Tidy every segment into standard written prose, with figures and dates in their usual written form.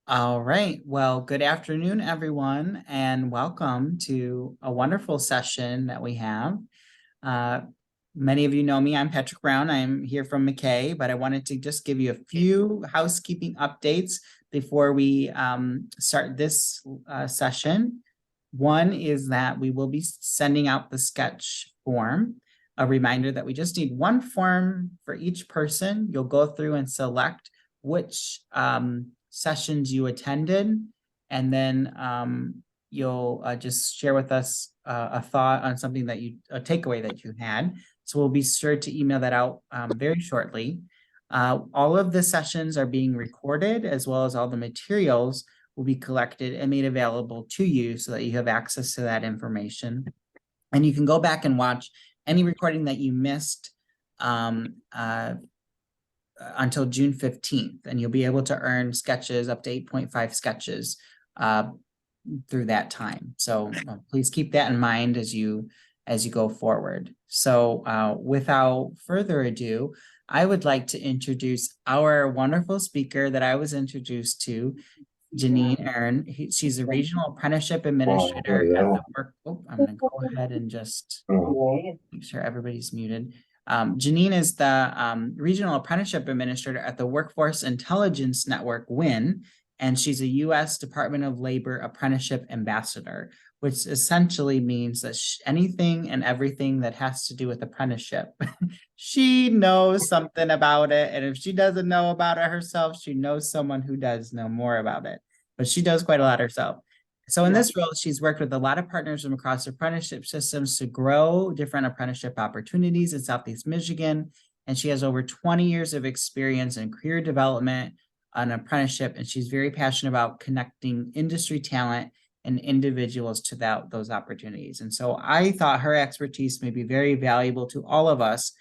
All right. Well, good afternoon, everyone, and welcome to a wonderful session that we have. Uh, Many of you know me. I'm Patrick Brown. I'm here from MACAE, but I wanted to just give you a few housekeeping updates before we start this session. One is that we will be sending out the sketch form. A reminder that we just need one form for each person. You'll go through and select which sessions you attended, and then you'll just share with us a thought on something that a takeaway that you had. So we'll be sure to email that out very shortly. All of the sessions are being recorded, as well as all the materials will be collected and made available to you so that you have access to that information. And you can go back and watch any recording that you missed until June 15th, and you'll be able to earn sketches up to 8.5 sketches through that time. So please keep that in mind as you go forward. So without further ado, I would like to introduce our wonderful speaker that I was introduced to, Janene Erne. She's a regional apprenticeship administrator at the work. Oh, I'm going to go ahead and just make sure everybody's muted. Janene is the regional apprenticeship administrator at the Workforce Intelligence Network, WIN, and she's a U.S. Department of Labor apprenticeship ambassador, which essentially means that anything and everything that has to do with apprenticeship, she knows something about it. And if she doesn't know about it herself, she knows someone who does know more about it. But she does quite a lot herself. So in this role, she's worked with a lot of partners from across apprenticeship systems to grow different apprenticeship opportunities in Southeast Michigan. And she has over 20 years of experience in career development on apprenticeship. And she's very passionate about connecting industry talent and individuals to those opportunities. And so I thought her expertise may be very valuable to all of us,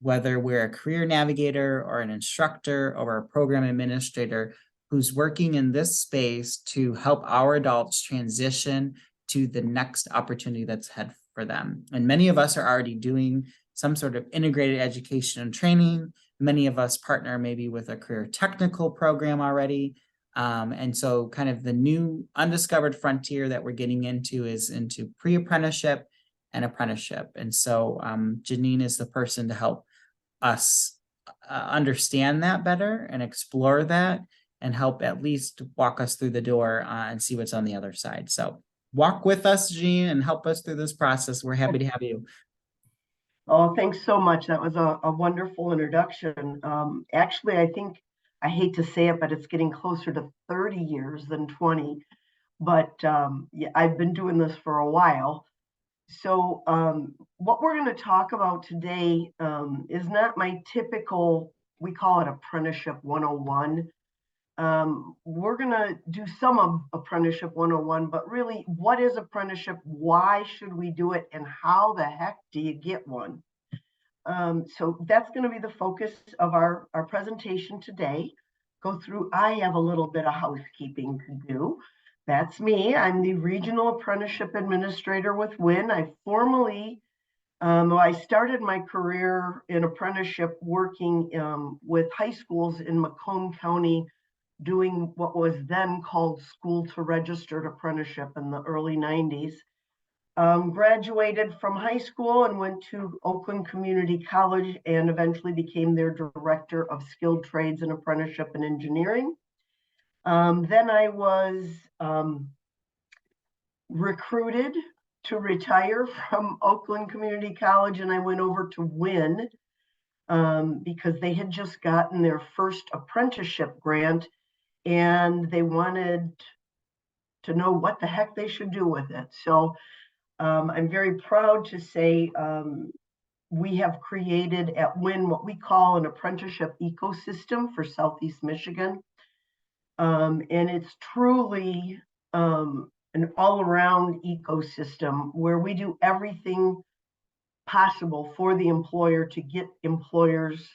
whether we're a career navigator or an instructor or a program administrator who's working in this space to help our adults transition to the next opportunity that's ahead for them. And many of us are already doing some sort of integrated education and training. Many of us partner maybe with a career technical program already. And so kind of the new undiscovered frontier that we're getting into is into pre-apprenticeship and apprenticeship. And so Janene is the person to help us understand that better and explore that and help at least walk us through the door and see what's on the other side. So walk with us, Jean, and help us through this process. We're happy to have you. Oh, thanks so much. That was a wonderful introduction. Actually, I hate to say it, but it's getting closer to 30 years than 20. But yeah, I've been doing this for a while. So what we're going to talk about today is not my typical, we call it Apprenticeship 101. We're going to do some of Apprenticeship 101, but really, what is apprenticeship? Why should we do it? And how the heck do you get one? So that's going to be the focus of our presentation today. I have a little bit of housekeeping to do. That's me. I'm the Regional Apprenticeship Administrator with WIN. I started my career in apprenticeship working with high schools in Macomb County, doing what was then called school to registered apprenticeship in the early 90s. Graduated from high school and went to Oakland Community College and eventually became their Director of Skilled Trades and Apprenticeship and Engineering. Then I was recruited to retire from Oakland Community College, and I went over to WIN because they had just gotten their first apprenticeship grant and they wanted to know what the heck they should do with it. So I'm very proud to say we have created at WIN what we call an apprenticeship ecosystem for Southeast Michigan. And it's truly an all-around ecosystem where we do everything possible for the employer to get employers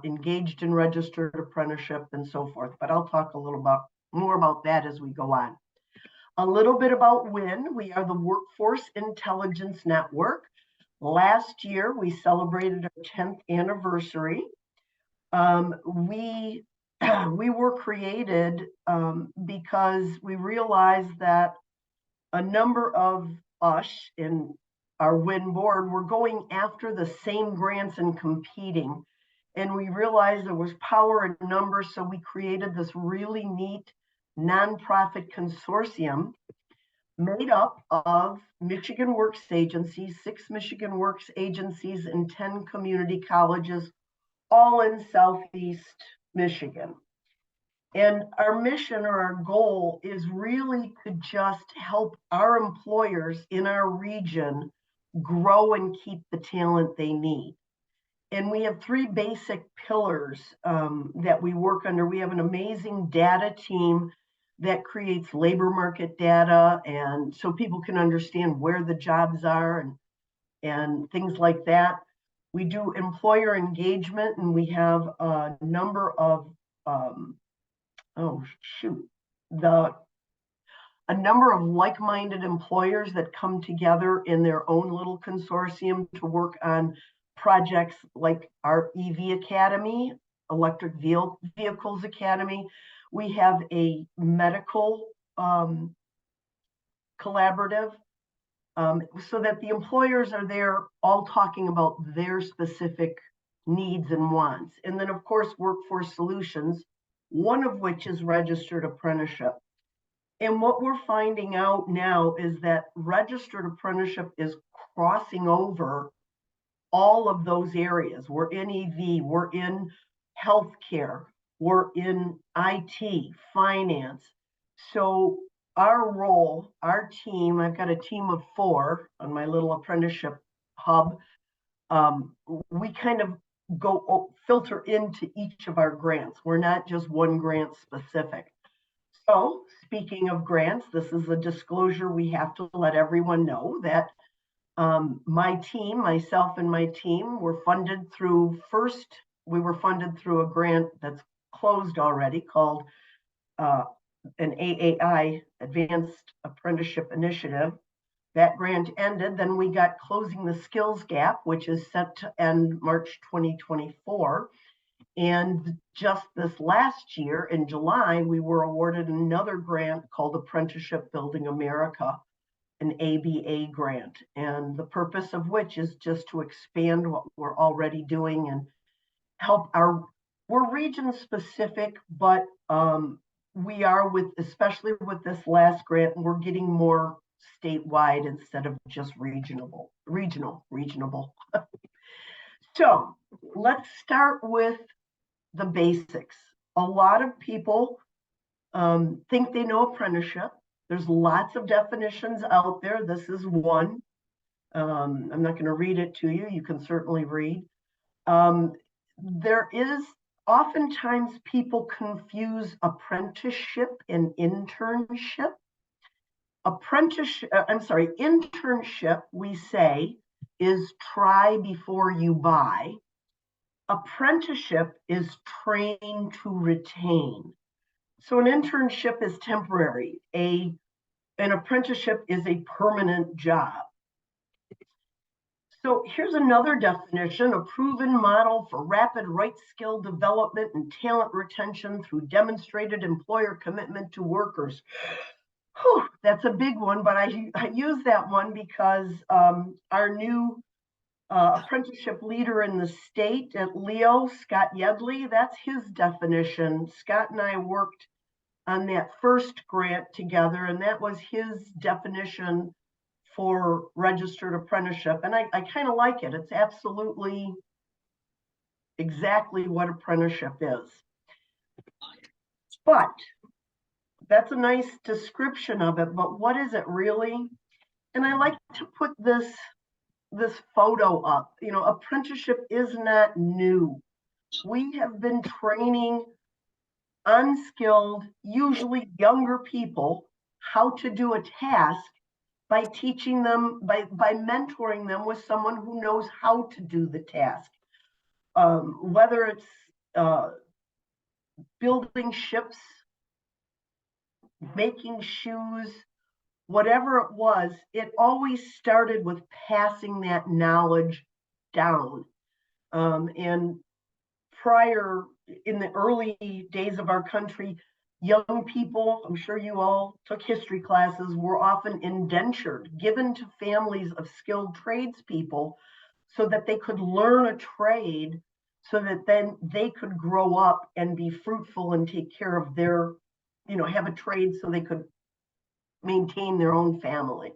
engaged in registered apprenticeship and so forth. But I'll talk a little more about that as we go on. A little bit about WIN. We are the Workforce Intelligence Network. Last year, we celebrated our 10th anniversary. We we were created because we realized that a number of us in our WIN board were going after the same grants and competing. And we realized there was power in numbers, so we created this really neat nonprofit consortium made up of Michigan Works agencies, 6 Michigan Works agencies, and 10 community colleges, all in Southeast Michigan. And our mission or our goal is really to just help our employers in our region grow and keep the talent they need. And we have 3 basic pillars that we work under. We have an amazing data team that creates labor market data, and so people can understand where the jobs are and things like that. We do employer engagement, and we have a number of a number of like-minded employers that come together in their own little consortium to work on projects like our EV Academy, Electric Vehicles Academy. We have a medical collaborative, so that the employers are there all talking about their specific needs and wants. And then, of course, workforce solutions, one of which is registered apprenticeship. And what we're finding out now is that registered apprenticeship is crossing over all of those areas. We're in EV, we're in healthcare, we're in IT, finance. So our role, our team, I've got a team of 4 on my little apprenticeship hub. We kind of go filter into each of our grants. We're not just one grant specific. So speaking of grants, this is a disclosure we have to let everyone know that my team, myself and my team, were funded through we were funded through a grant that's closed already called an AAI, Advanced Apprenticeship Initiative. That grant ended, then we got Closing the Skills Gap, which is set to end March 2024. And just this last year, in July, we were awarded another grant called Apprenticeship Building America, an ABA grant. And the purpose of which is just to expand what we're already doing and help we're region specific, but we are especially with this last grant, we're getting more statewide instead of just regional. So let's start with the basics. A lot of people think they know apprenticeship. There's lots of definitions out there. This is one. I'm not going to read it to you. You can certainly read. There is oftentimes people confuse apprenticeship and internship. Internship, we say, is try before you buy. Apprenticeship is train to retain. So an internship is temporary. An apprenticeship is a permanent job. So here's another definition: a proven model for rapid right skill development and talent retention through demonstrated employer commitment to workers. Whew, that's a big one, but I use that one because our new apprenticeship leader in the state at Leo, Scott Yedley, that's his definition. Scott and I worked on that first grant together, and that was his definition for registered apprenticeship. And I kind of like it. It's absolutely exactly what apprenticeship is. But that's a nice description of it, but what is it really? And I like to put this photo up. You know, apprenticeship is not new. We have been training unskilled, usually younger people, how to do a task by teaching them, by mentoring them with someone who knows how to do the task. Whether it's building ships, making shoes, whatever it was, it always started with passing that knowledge down. And prior, in the early days of our country, young people, I'm sure you all took history classes, were often indentured, given to families of skilled tradespeople so that they could learn a trade, so that then they could grow up and be fruitful and take care of their, have a trade so they could maintain their own family.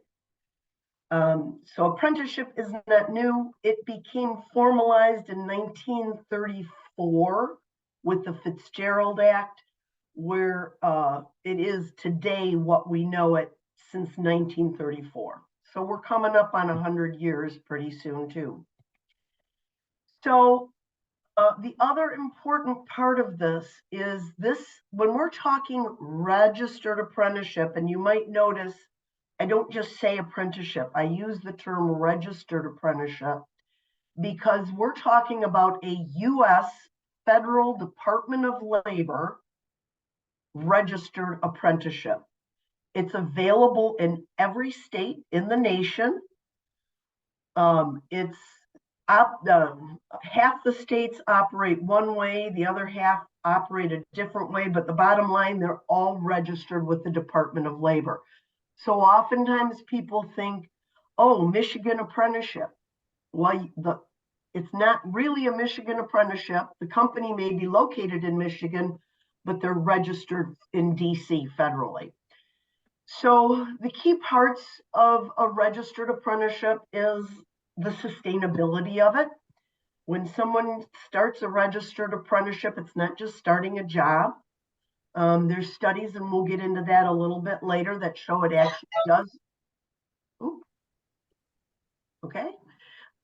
So apprenticeship is not new. It became formalized in 1934 with the Fitzgerald Act, where it is today what we know it since 1934. So we're coming up on 100 years pretty soon too. So the other important part of this is when we're talking registered apprenticeship, and you might notice I don't just say apprenticeship, I use the term registered apprenticeship because we're talking about a US Federal Department of Labor registered apprenticeship. It's available in every state in the nation. It's half the states operate one way, the other half operate a different way, but the bottom line, they're all registered with the Department of Labor. So oftentimes people think, oh, Michigan apprenticeship. Well, it's not really a Michigan apprenticeship. The company may be located in Michigan, but they're registered in DC federally. So the key parts of a registered apprenticeship is the sustainability of it. When someone starts a registered apprenticeship, it's not just starting a job. There's studies, and we'll get into that a little bit later, that show it actually does. Ooh, okay.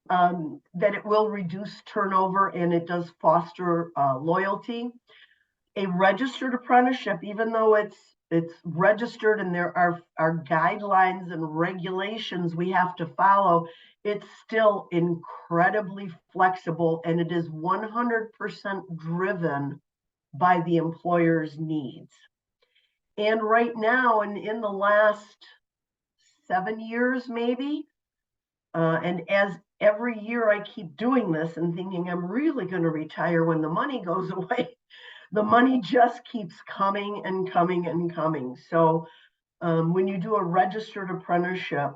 That it will reduce turnover and it does foster loyalty. A registered apprenticeship, even though it's registered and there are guidelines and regulations we have to follow, it's still incredibly flexible, and it is 100% driven by the employer's needs. And right now, and in the last 7 years maybe, and as every year I keep doing this and thinking I'm really going to retire when the money goes away, the money just keeps coming and coming and coming. So when you do a registered apprenticeship,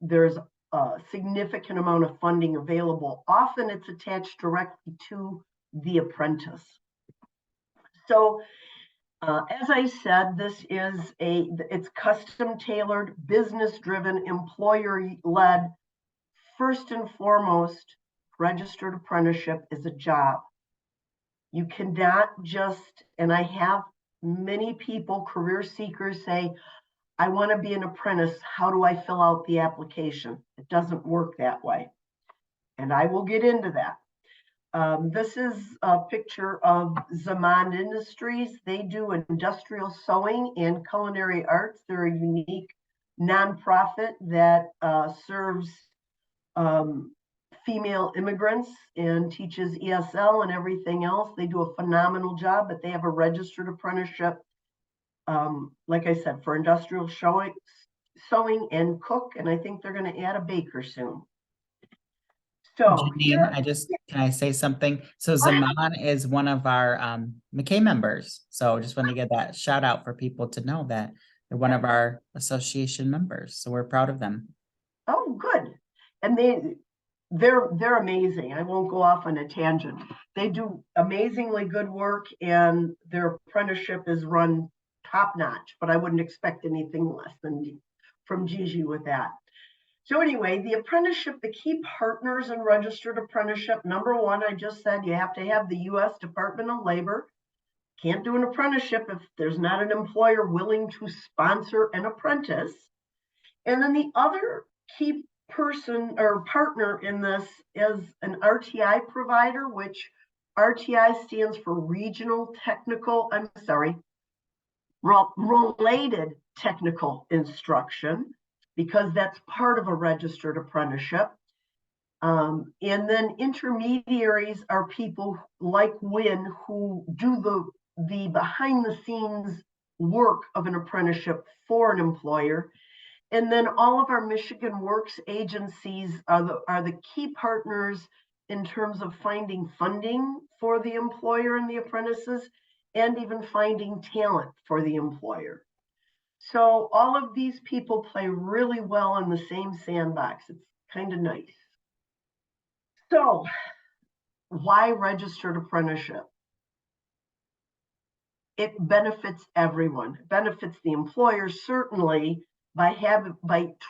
there's a significant amount of funding available. Often it's attached directly to the apprentice. So as I said, it's custom tailored, business driven, employer led. First and foremost, registered apprenticeship is a job. You cannot just, and I have many people, career seekers, say, I want to be an apprentice. How do I fill out the application? It doesn't work that way. And I will get into that. This is a picture of Zaman Industries. They do industrial sewing and culinary arts. They're a unique nonprofit that serves female immigrants and teaches ESL and everything else. They do a phenomenal job, but they have a registered apprenticeship, like I said, for industrial sewing and cook, and I think they're going to add a baker soon. So Janene, can I say something? So Zaman is one of our MACAE members. So just want to get that shout out for people to know that they're one of our association members. So we're proud of them. Oh, good. And they're amazing. I won't go off on a tangent. They do amazingly good work, and their apprenticeship is run top notch, but I wouldn't expect anything less than from Gigi with that. So anyway, the apprenticeship, the key partners in registered apprenticeship, number one, I just said you have to have the US Department of Labor. Can't do an apprenticeship if there's not an employer willing to sponsor an apprentice. And then the other key person or partner in this is an RTI provider, which RTI stands for related technical instruction, because that's part of a registered apprenticeship. And then intermediaries are people like Wynn who do the behind the scenes work of an apprenticeship for an employer. And then all of our Michigan Works agencies are the key partners in terms of finding funding for the employer and the apprentices, and even finding talent for the employer. So all of these people play really well in the same sandbox. It's kind of nice. So why registered apprenticeship? It benefits everyone. It benefits the employer, certainly, by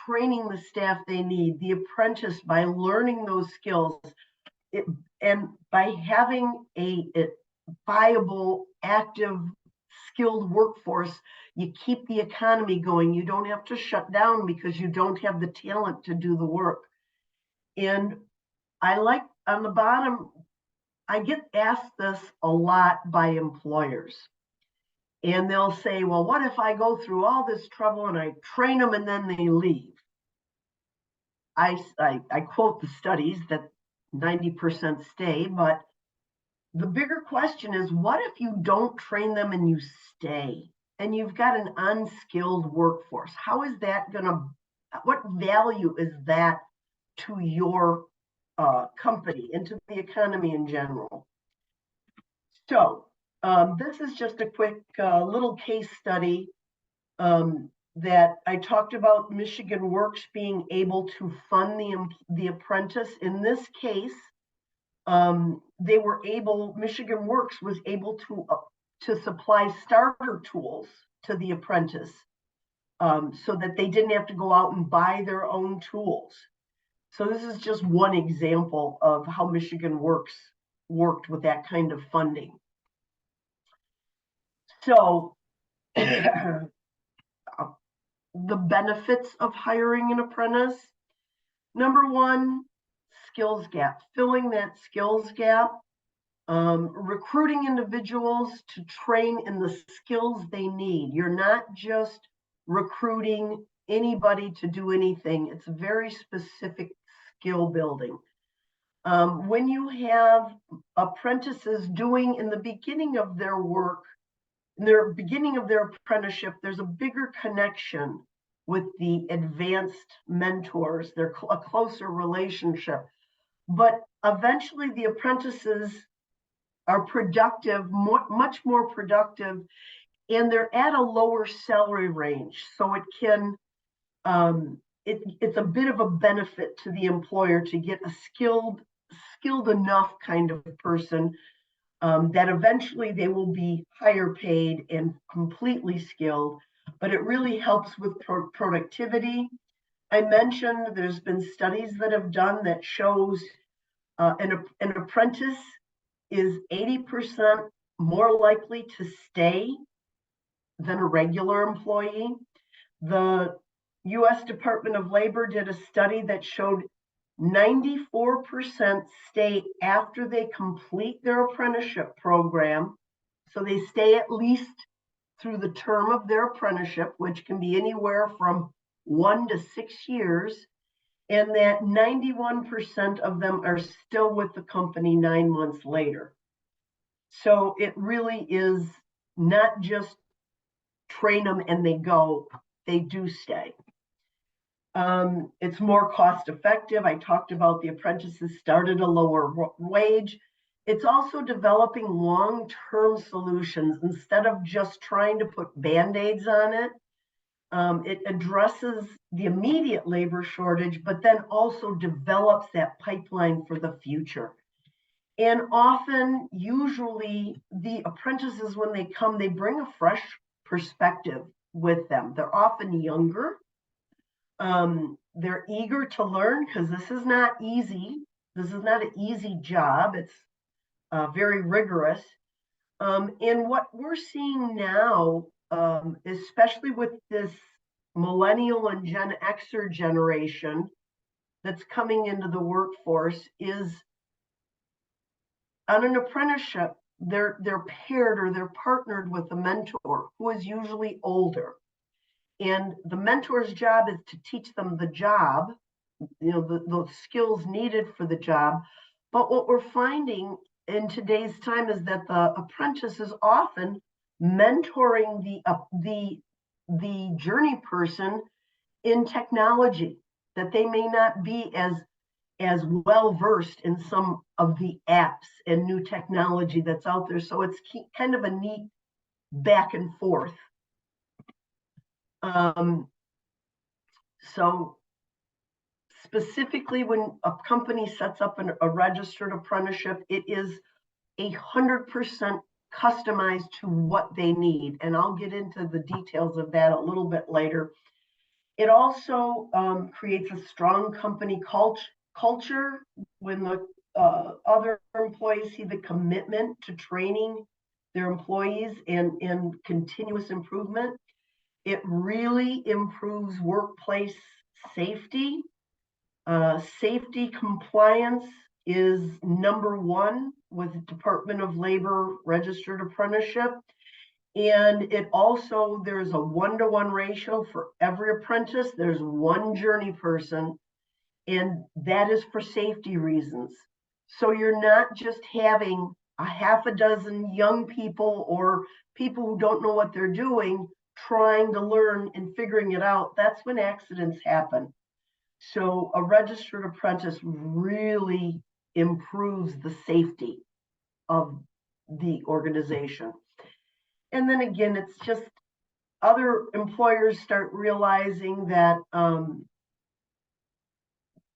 training the staff they need, the apprentice by learning those skills, and by having a viable, active, skilled workforce, you keep the economy going. You don't have to shut down because you don't have the talent to do the work. And I like on the bottom, I get asked this a lot by employers. And they'll say, well, what if I go through all this trouble and I train them and then they leave? I quote the studies that 90% stay, but the bigger question is, what if you don't train them and you stay and you've got an unskilled workforce? How is that what value is that to your company and to the economy in general? So this is just a quick little case study that I talked about Michigan Works being able to fund the apprentice. In this case, Michigan Works was able to supply starter tools to the apprentice so that they didn't have to go out and buy their own tools. So this is just one example of how Michigan Works worked with that kind of funding. So the benefits of hiring an apprentice. Number one, skills gap, filling that skills gap, recruiting individuals to train in the skills they need. You're not just recruiting anybody to do anything. It's very specific skill building. When you have apprentices doing in the beginning of their work, in their beginning of their apprenticeship, there's a bigger connection with the advanced mentors. They're a closer relationship. But eventually the apprentices are productive, much more productive, and they're at a lower salary range. So it can, it's a bit of a benefit to the employer to get a skilled enough kind of person that eventually they will be higher paid and completely skilled, but it really helps with productivity. I mentioned there's been studies that have done that shows an apprentice is 80% more likely to stay than a regular employee. The US Department of Labor did a study that showed 94% stay after they complete their apprenticeship program. So they stay at least through the term of their apprenticeship, which can be anywhere from 1 to 6 years. And that 91% of them are still with the company 9 months later. So it really is not just train them and they go, they do stay. It's more cost effective. I talked about the apprentices start at a lower wage. It's also developing long-term solutions instead of just trying to put Band-Aids on it. It addresses the immediate labor shortage, but then also develops that pipeline for the future. And often, usually, the apprentices, when they come, they bring a fresh perspective with them. They're often younger. They're eager to learn because this is not easy. This is not an easy job. It's very rigorous. And what we're seeing now, especially with this millennial and Gen Xer generation that's coming into the workforce, is on an apprenticeship, they're paired or they're partnered with a mentor who is usually older. And the mentor's job is to teach them the job, the skills needed for the job. But what we're finding in today's time is that the apprentice is often mentoring the journey person in technology that they may not be as as well versed in some of the apps and new technology that's out there. So it's kind of a neat back and forth. So specifically, when a company sets up a registered apprenticeship, it is 100% customized to what they need. And I'll get into the details of that a little bit later. It also creates a strong company culture when the other employees see the commitment to training their employees and continuous improvement. It really improves workplace safety. Safety compliance is #1 with Department of Labor registered apprenticeship. And it also, there's a 1-to-1 ratio for every apprentice. There's one journey person, and that is for safety reasons. So you're not just having a half a dozen young people or people who don't know what they're doing trying to learn and figuring it out. That's when accidents happen. So a registered apprentice really improves the safety of the organization. And then again, it's just other employers start realizing that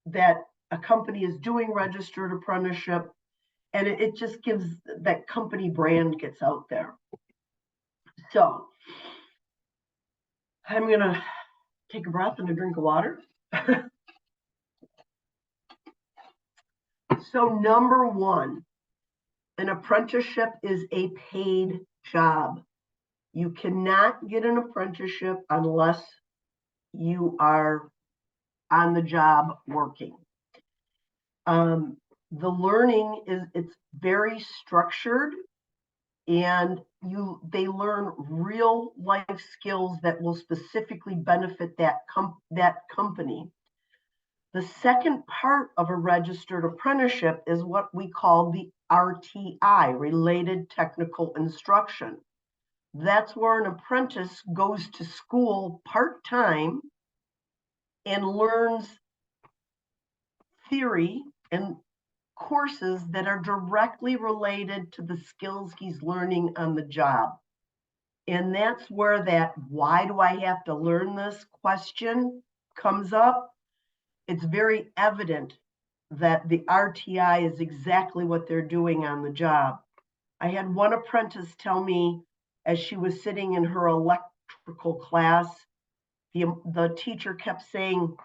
that a company is doing registered apprenticeship, and it just gives that company brand gets out there. So I'm gonna take a breath and a drink of water. So #1, an apprenticeship is a paid job. You cannot get an apprenticeship unless you are on the job working. The learning it's very structured, and they learn real life skills that will specifically benefit that company. The second part of a registered apprenticeship is what we call the RTI, related technical instruction. That's where an apprentice goes to school part-time and learns theory and courses that are directly related to the skills he's learning on the job. And that's where that "why do I have to learn this" question comes up. It's very evident that the RTI is exactly what they're doing on the job. I had one apprentice tell me, as she was sitting in her electrical class, the teacher kept saying,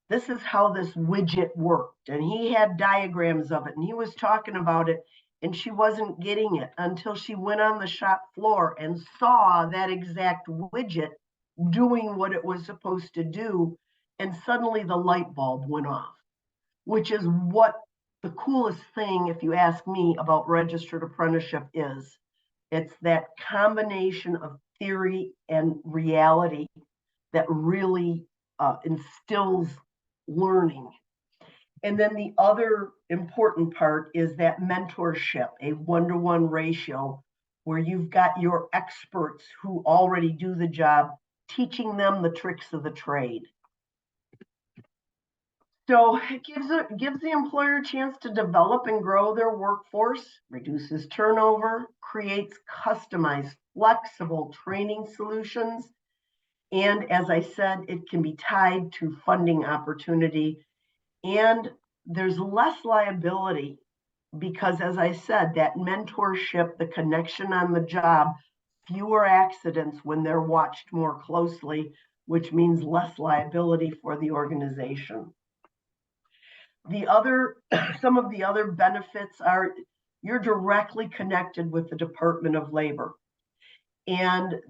"This is how this widget worked." And he had diagrams of it, and he was talking about it, and she wasn't getting it until she went on the shop floor and saw that exact widget doing what it was supposed to do. And suddenly the light bulb went off, which is what the coolest thing, if you ask me, about registered apprenticeship is. It's that combination of theory and reality that really instills learning. And then the other important part is that mentorship, a 1-to-1 ratio, where you've got your experts who already do the job, teaching them the tricks of the trade. So it gives the employer a chance to develop and grow their workforce, reduces turnover, creates customized, flexible training solutions. And as I said, it can be tied to funding opportunity. And there's less liability because, as I said, that mentorship, the connection on the job, fewer accidents when they're watched more closely, which means less liability for the organization. Some of the other benefits are you're directly connected with the Department of Labor. And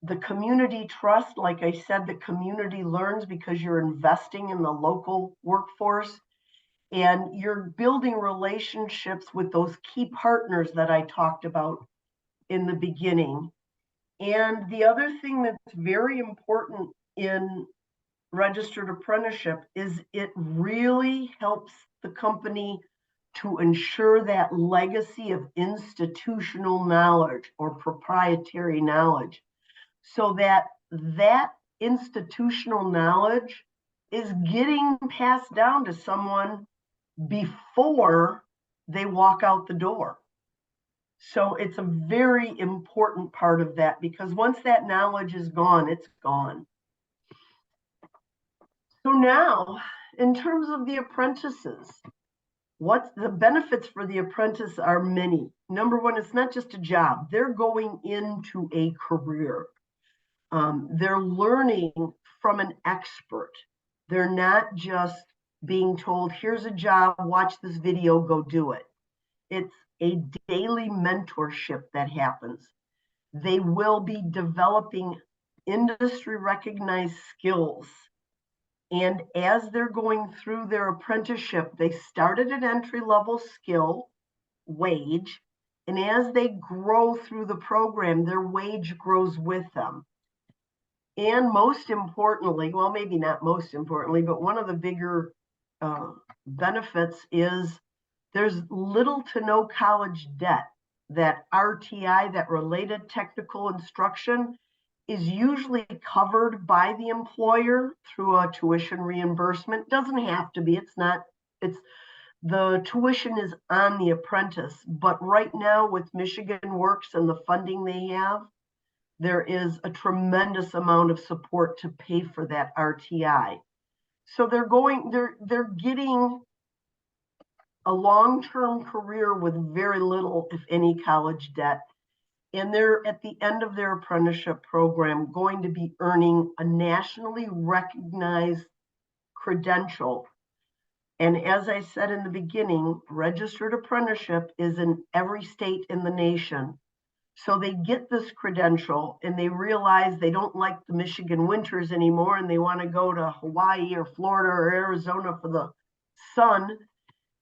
the community trust, like I said, the community learns because you're investing in the local workforce, and you're building relationships with those key partners that I talked about in the beginning. And the other thing that's very important in registered apprenticeship is it really helps the company to ensure that legacy of institutional knowledge or proprietary knowledge, so that institutional knowledge is getting passed down to someone before they walk out the door. So it's a very important part of that, because once that knowledge is gone, it's gone. So now, in terms of the apprentices, what's the benefits for the apprentice are many. Number one, it's not just a job. They're going into a career. They're learning from an expert. They're not just being told, here's a job, watch this video, go do it. It's a daily mentorship that happens. They will be developing industry recognized skills. And as they're going through their apprenticeship, they start at an entry-level skill wage. And as they grow through the program, their wage grows with them. And most importantly, well, maybe not most importantly, but one of the bigger benefits is there's little to no college debt. That RTI, that related technical instruction, is usually covered by the employer through a tuition reimbursement. Doesn't have to be, it's not, the tuition is on the apprentice. But right now with Michigan Works and the funding they have, there is a tremendous amount of support to pay for that RTI. So they're getting a long-term career with very little, if any, college debt. And they're at the end of their apprenticeship program going to be earning a nationally recognized credential. And as I said in the beginning, registered apprenticeship is in every state in the nation. So they get this credential and they realize they don't like the Michigan winters anymore and they want to go to Hawaii or Florida or Arizona for the sun.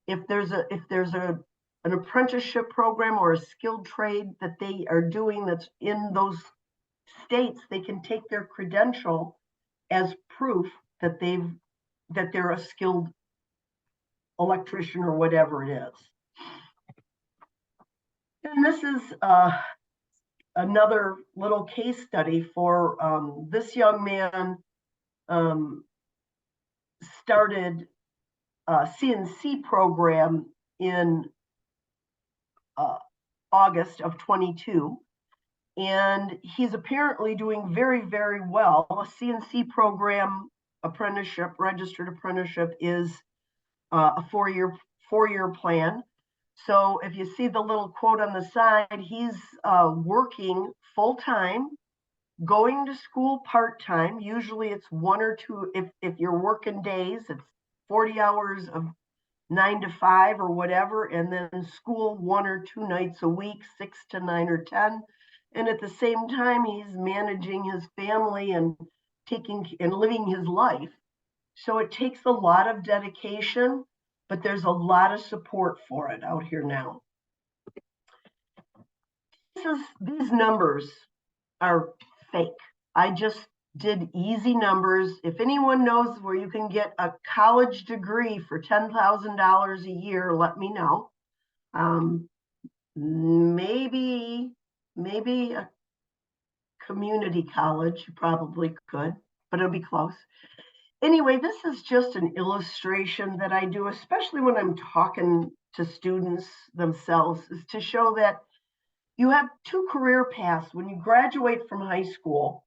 If there's an apprenticeship program or a skilled trade that they are doing that's in those states, they can take their credential as proof that they're a skilled electrician or whatever it is. And this is another little case study for this young man. Started a CNC program in August of 22, and he's apparently doing very, very well. A CNC program apprenticeship, registered apprenticeship, is a four-year plan. So if you see the little quote on the side, he's working full-time, going to school part-time. Usually it's 1 or 2, if you're working days, it's 40 hours of 9 to 5 or whatever, and then school 1 or 2 nights a week, 6 to 9 or 10. And at the same time, he's managing his family and living his life. So it takes a lot of dedication, but there's a lot of support for it out here now. These numbers are fake. I just did easy numbers. If anyone knows where you can get a college degree for $10,000 a year, let me know. Maybe a community college, you probably could, but it'll be close. Anyway, this is just an illustration that I do, especially when I'm talking to students themselves, is to show that you have 2 career paths. When you graduate from high school,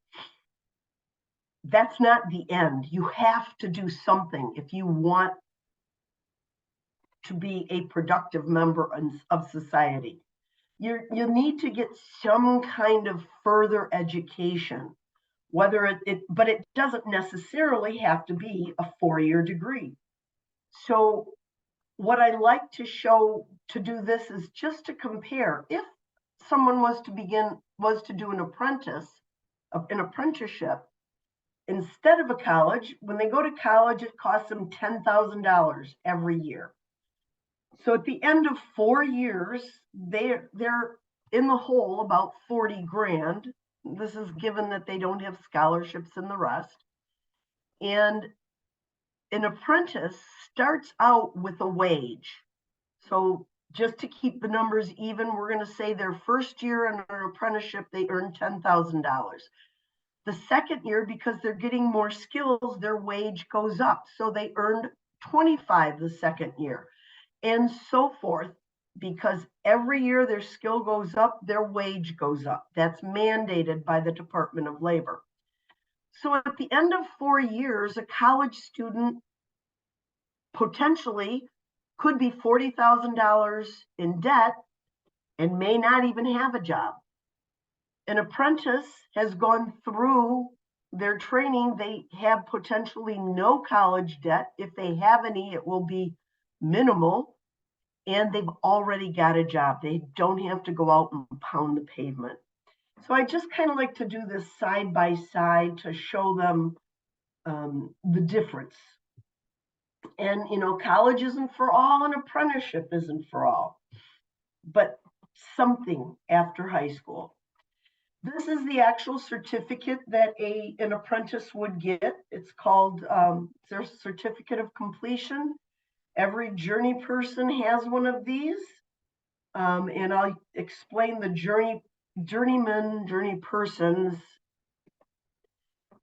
that's not the end. You have to do something if you want to be a productive member of society. You need to get some kind of further education, but it doesn't necessarily have to be a 4-year degree. So what I like to show to do this is just to compare. If someone was to do an apprenticeship, instead of a college, when they go to college, it costs them $10,000 every year. So at the end of 4 years, they're in the hole about 40 grand. This is given that they don't have scholarships and the rest. And an apprentice starts out with a wage. So just to keep the numbers even, we're going to say their first year in an apprenticeship, they earn $10,000. The second year, because they're getting more skills, their wage goes up. So they earned 25 the second year. and so forth, because every year their skill goes up, their wage goes up. That's mandated by the Department of Labor. So at the end of 4 years, a college student potentially could be $40,000 in debt and may not even have a job. An apprentice has gone through their training. They have potentially no college debt. If they have any, it will be minimal, and they've already got a job. They don't have to go out and pound the pavement. So I just kind of like to do this side by side to show them the difference. And, you know, college isn't for all and apprenticeship isn't for all, but something after high school. This is the actual certificate that an apprentice would get. It's called their certificate of completion. Every journey person has one of these. And I'll explain the journeyman, journey persons.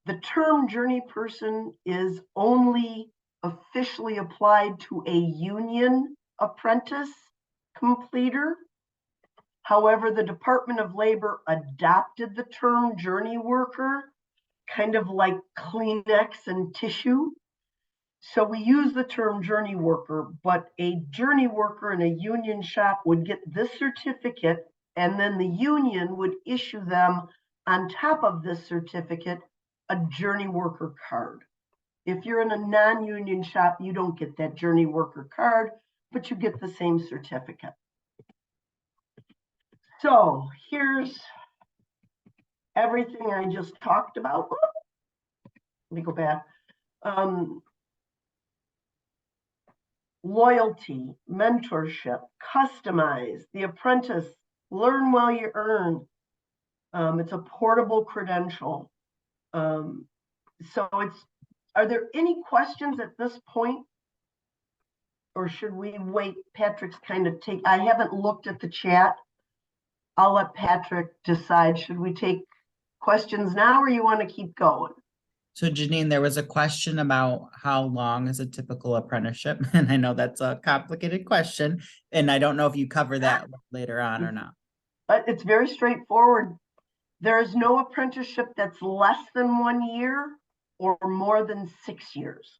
The term journey person is only officially applied to a union apprentice completer. However, the Department of Labor adopted the term journey worker, kind of like Kleenex and tissue. So we use the term journey worker, but a journey worker in a union shop would get this certificate, and then the union would issue them on top of this certificate a journey worker card. If you're in a non-union shop, you don't get that journey worker card, but you get the same certificate. So here's everything I just talked about. Let me go back. Loyalty, mentorship, customize, the apprentice, learn while you earn. It's a portable credential. So are there any questions at this point? Or should we wait? Patrick's kind of I haven't looked at the chat. I'll let Patrick decide. Should we take questions now or you want to keep going? So Janene, there was a question about how long is a typical apprenticeship? And I know that's a complicated question, and I don't know if you cover that later on or not. But it's very straightforward. There is no apprenticeship that's less than 1 year or more than 6 years.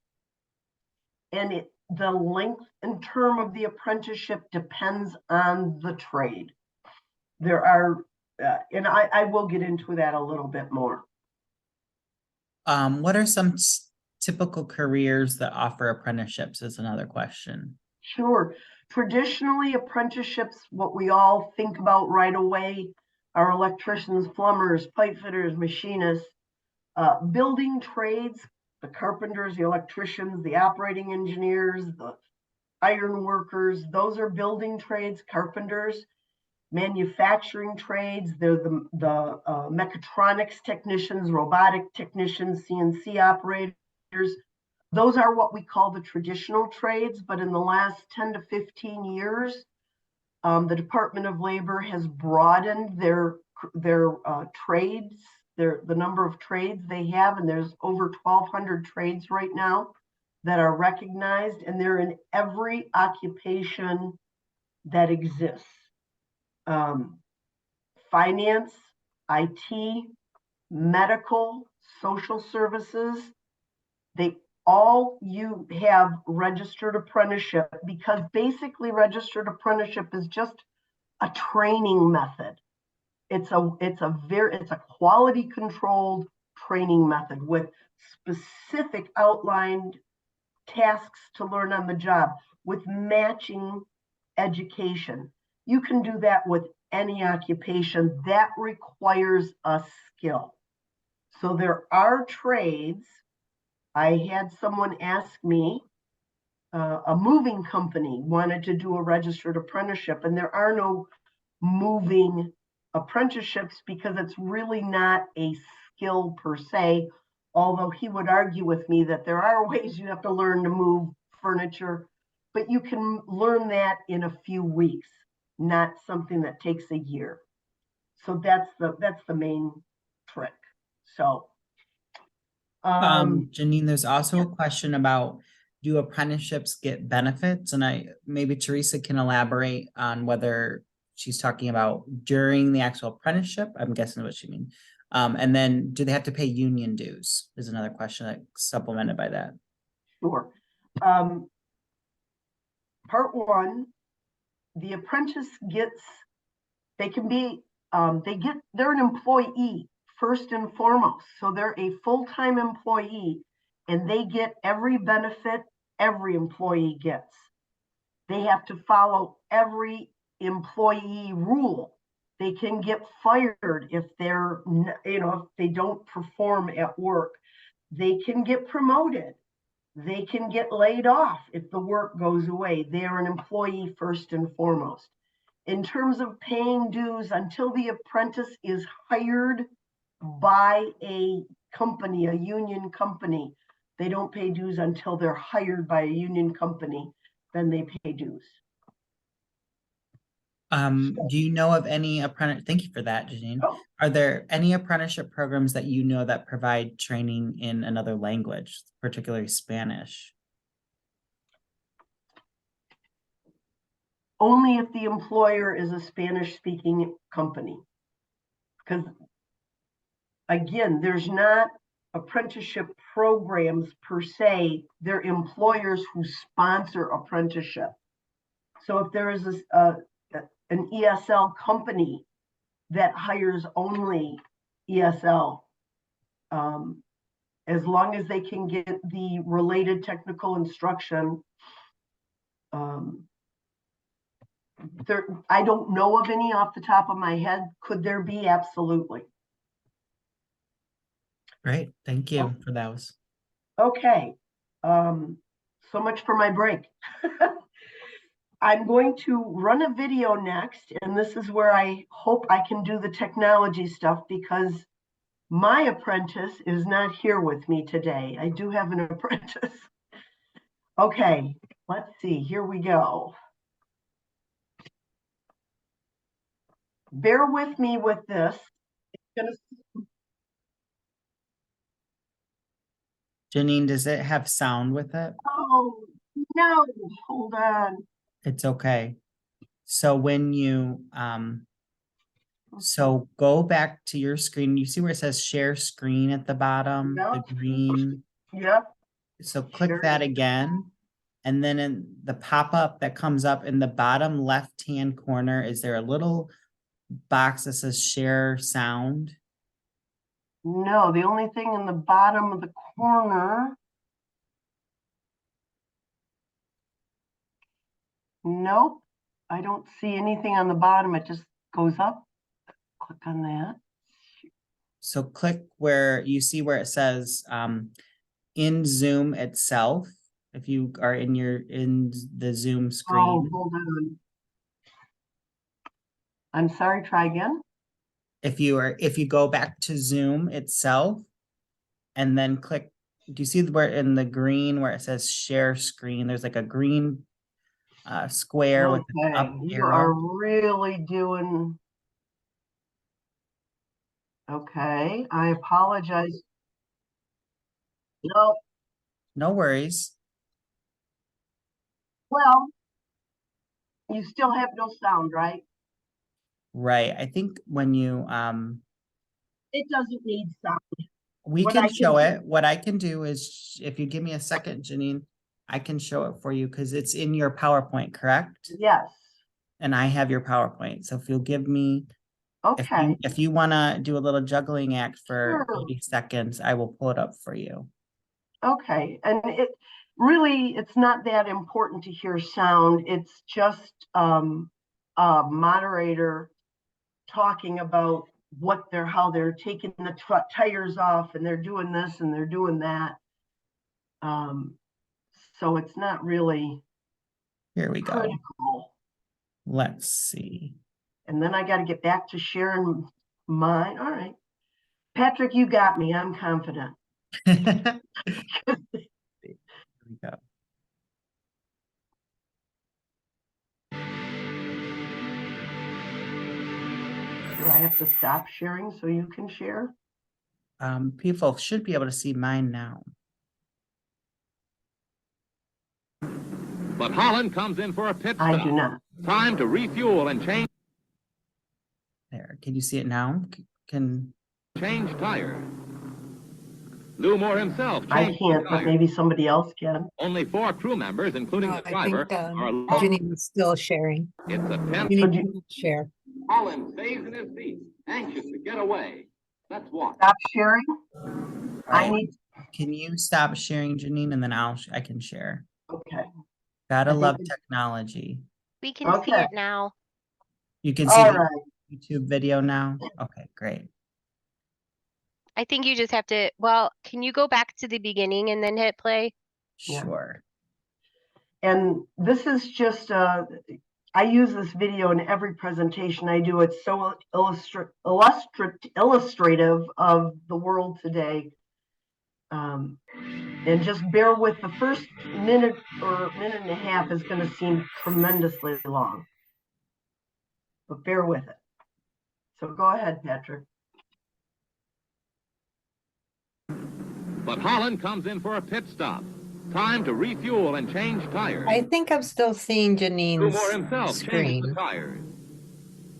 And the length and term of the apprenticeship depends on the trade. There are, and I will get into that a little bit more. What are some typical careers that offer apprenticeships is another question. Sure. Traditionally, apprenticeships, what we all think about right away are electricians, plumbers, pipe fitters, machinists, building trades, the carpenters, the electricians, the operating engineers, the iron workers. Those are building trades, carpenters. Manufacturing trades, they're the mechatronics technicians, robotic technicians, CNC operators. Those are what we call the traditional trades, but in the last 10 to 15 years, the Department of Labor has broadened their trades, the number of trades they have, and there's over 1,200 trades right now that are recognized, and they're in every occupation that exists. Finance, IT, medical, social services, they all you have registered apprenticeship, because basically registered apprenticeship is just a training method. It's a quality controlled training method with specific outlined tasks to learn on the job with matching education. You can do that with any occupation that requires a skill. So there are trades. I had someone ask me, a moving company wanted to do a registered apprenticeship, and there are no moving apprenticeships because it's really not a skill per se, although he would argue with me that there are ways you have to learn to move furniture, but you can learn that in a few weeks, not something that takes a year. So that's the main trick. So Janene, there's also a question about do apprenticeships get benefits? And maybe Teresa can elaborate on whether she's talking about during the actual apprenticeship. I'm guessing what she means. And then do they have to pay union dues is another question that supplemented by that. Sure. Part one, the apprentice gets, they can be, they're an employee first and foremost. So they're a full-time employee and they get every benefit every employee gets. They have to follow every employee rule. They can get fired if they're, if they don't perform at work. They can get promoted. They can get laid off if the work goes away. They are an employee first and foremost. In terms of paying dues, until the apprentice is hired by a company, a union company, they don't pay dues until they're hired by a union company, then they pay dues. Do you know of any apprentice? Thank you for that, Janine. Oh. Are there any apprenticeship programs that you know that provide training in another language, particularly Spanish? Only if the employer is a Spanish-speaking company. Because again, there's not apprenticeship programs per se, they're employers who sponsor apprenticeship. So if there is an ESL company that hires only ESL, as long as they can get the related technical instruction, I don't know of any off the top of my head. Could there be? Absolutely. Great, thank you for those. Okay, so much for my break. I'm going to run a video next, and this is where I hope I can do the technology stuff because my apprentice is not here with me today. I do have an apprentice. Okay, let's see, here we go. Bear with me with this. Janine, does it have sound with it? Oh, no, hold on. It's okay. So when you, so go back to your screen, you see where it says share screen at the bottom, the Yep. green? Yep. So click Sure. that again. And then in the pop-up that comes up in the bottom left-hand corner, is there a little box that says share sound? No, the only thing in the bottom of the corner. Nope, I don't see anything on the bottom. It just goes up. Click on that. So click where you see where it says in Zoom itself. If you are in the Zoom screen. Oh, hold on. I'm sorry, try again. If you go back to Zoom itself and then click, do you see where in the green where it says share screen, there's like a green square with an up You arrow. are really doing. Okay, I apologize. No, No worries. well, you still have no sound, right? Right. I think when you It doesn't need sound. we What can I show can it. What I can do is if you give me a second, Janine, I can show it for you because it's in your PowerPoint, correct? Yes. And I have your PowerPoint. So if you'll give me, Okay. if you want to do a little juggling act for Sure. 80 seconds, I will pull it up for you. Okay, and it really, it's not that important to hear sound. It's just a moderator talking about how they're taking the tires off and they're doing this and they're doing that. So it's not really Here we go. critical. Let's see. And then I got to get back to sharing mine. All right. Patrick, you got me. I'm confident. Here we go. Do I have to stop sharing so you can share? People should be able to see mine now. But Holland comes in for a pit I stop. do not. Time to refuel and change Can you see it now? Can tire. Lou Moore himself I changed can't, the but tire. maybe somebody else can. Only 4 crew members, including No, the I driver, think are Janene is still sharing. It's a tense. You So need do- to share. Holland stays in his seat, anxious to get away. Let's watch. Stop sharing. I Right. need, can you stop sharing, Janine, and then I can share. okay. Gotta I think love it- technology. We can see Okay. it now. You can see All the right. YouTube video now. Okay, great. I think you just have to, well, can you go back to the beginning and then hit play? Yeah. Sure. And this is just, I use this video in every presentation I do. It's so illustrative of the world today. And just bear with the first minute or minute and a half is going to seem tremendously long. But bear with it. So go ahead, Patrick. But Holland comes in for a pit stop. Time to refuel and change tires. I think I'm still seeing Lou Moore Janine's himself changes screen. the tires.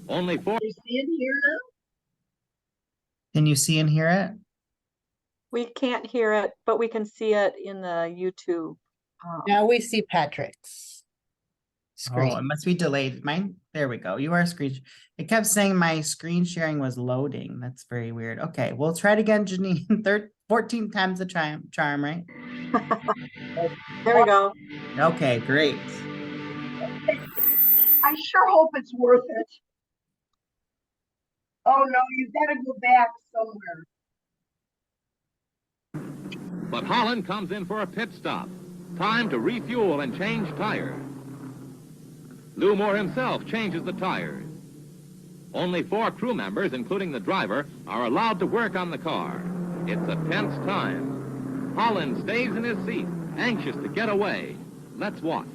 Only 4. You see it here now? Can you see and hear it? We can't hear it, but we can see it in the YouTube. Now we see Patrick's Oh, it screen. must be delayed. Mine, there we go. You are screen. It kept saying my screen sharing was loading. That's very weird. Okay, we'll try it again, Janine. 14 times the charm, right? There we go. Okay, great. I sure hope it's worth it. Oh no, you've got to go back somewhere. But Holland comes in for a pit stop. Time to refuel and change tires. Lou Moore himself changes the tires. Only 4 crew members, including the driver, are allowed to work on the car. It's a tense time. Holland stays in his seat, anxious to get away. Let's watch.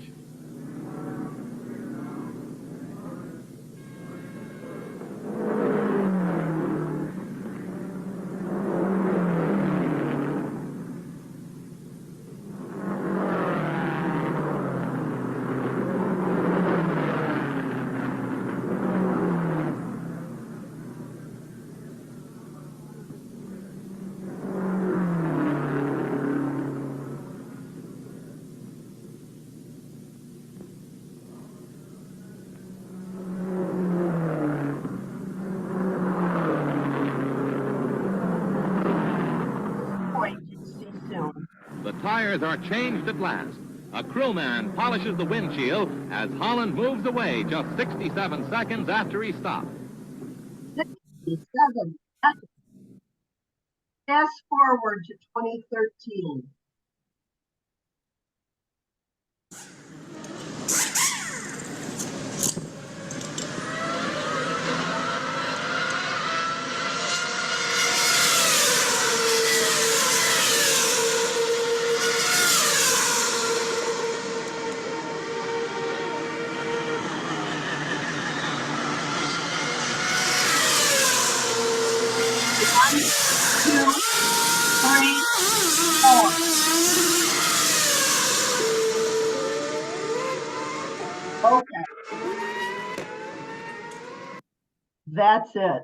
Point, see soon. The tires are changed at last. A crewman polishes the windshield as Holland moves away just 67 seconds after he stopped. 67 seconds. Fast forward to 2013. One, two, three, four. Okay. That's it.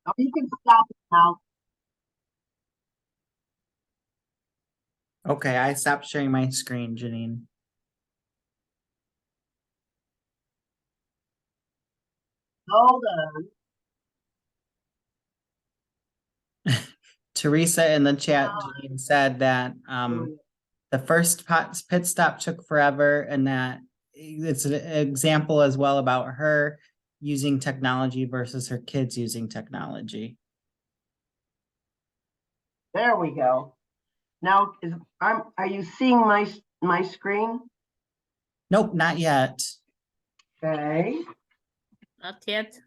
Now you can stop it now. Okay, I stopped sharing my screen, Janine. Hold on. Teresa in the chat Janine, said that the first pit stop took forever, and that it's an example as well about her using technology versus her kids using technology. There we go. Now, are you seeing my screen? Nope, not yet. Okay, Not yet.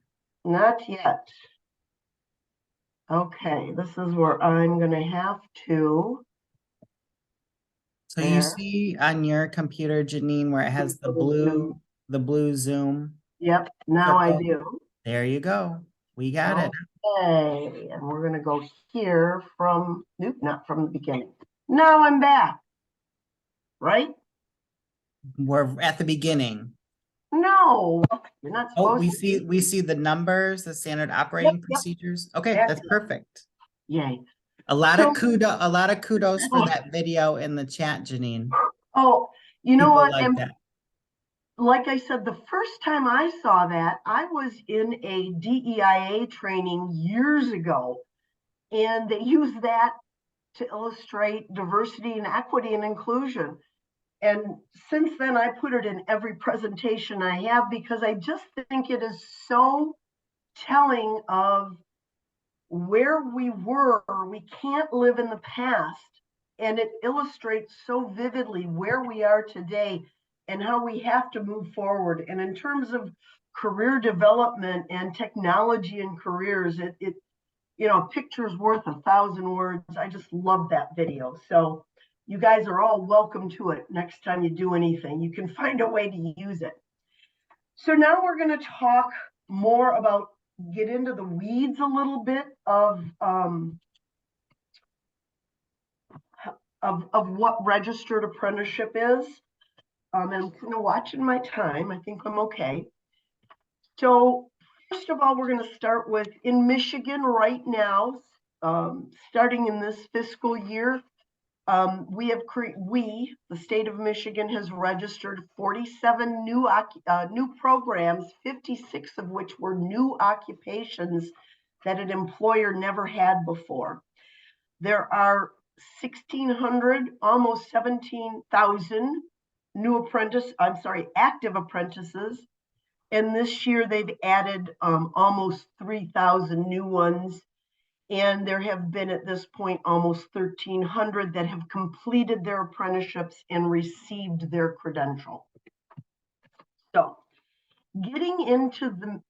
not yet. Okay, this is where I'm gonna have to. So you There. see on your computer, Janine, where it has the Little blue Zoom. Yep, now I Circle. do. There you go. We got it. Okay, and we're gonna go here from, nope, not from the beginning. Now I'm back. Right? We're at the beginning. No, you're not Oh, supposed to. we see the numbers, the standard operating Yep. procedures. Okay, That's that's it. perfect. Yay. A lot So- of kudos for that video in the chat, Janene. Oh, you know People what? like And that. like I said, the first time I saw that, I was in a DEIA training years ago, and they used that to illustrate diversity and equity and inclusion. And since then, I put it in every presentation I have because I just think it is so telling of where we were. We can't live in the past. And it illustrates so vividly where we are today and how we have to move forward. And in terms of career development and technology and careers, it you know, a picture's worth 1,000 words. I just love that video. So you guys are all welcome to it next time you do anything. You can find a way to use it. So now we're going to talk more about, get into the weeds a little bit of what registered apprenticeship is. And I'm kind of watching my time. I think I'm okay. So first of all, we're going to start with, in Michigan right now, starting in this fiscal year, the state of Michigan has registered 47 new programs, 56 of which were new occupations that an employer never had before. There are 1,600, almost 17,000 active apprentices. And this year they've added almost 3,000 new ones. And there have been at this point almost 1,300 that have completed their apprenticeships and received their credential. So getting into the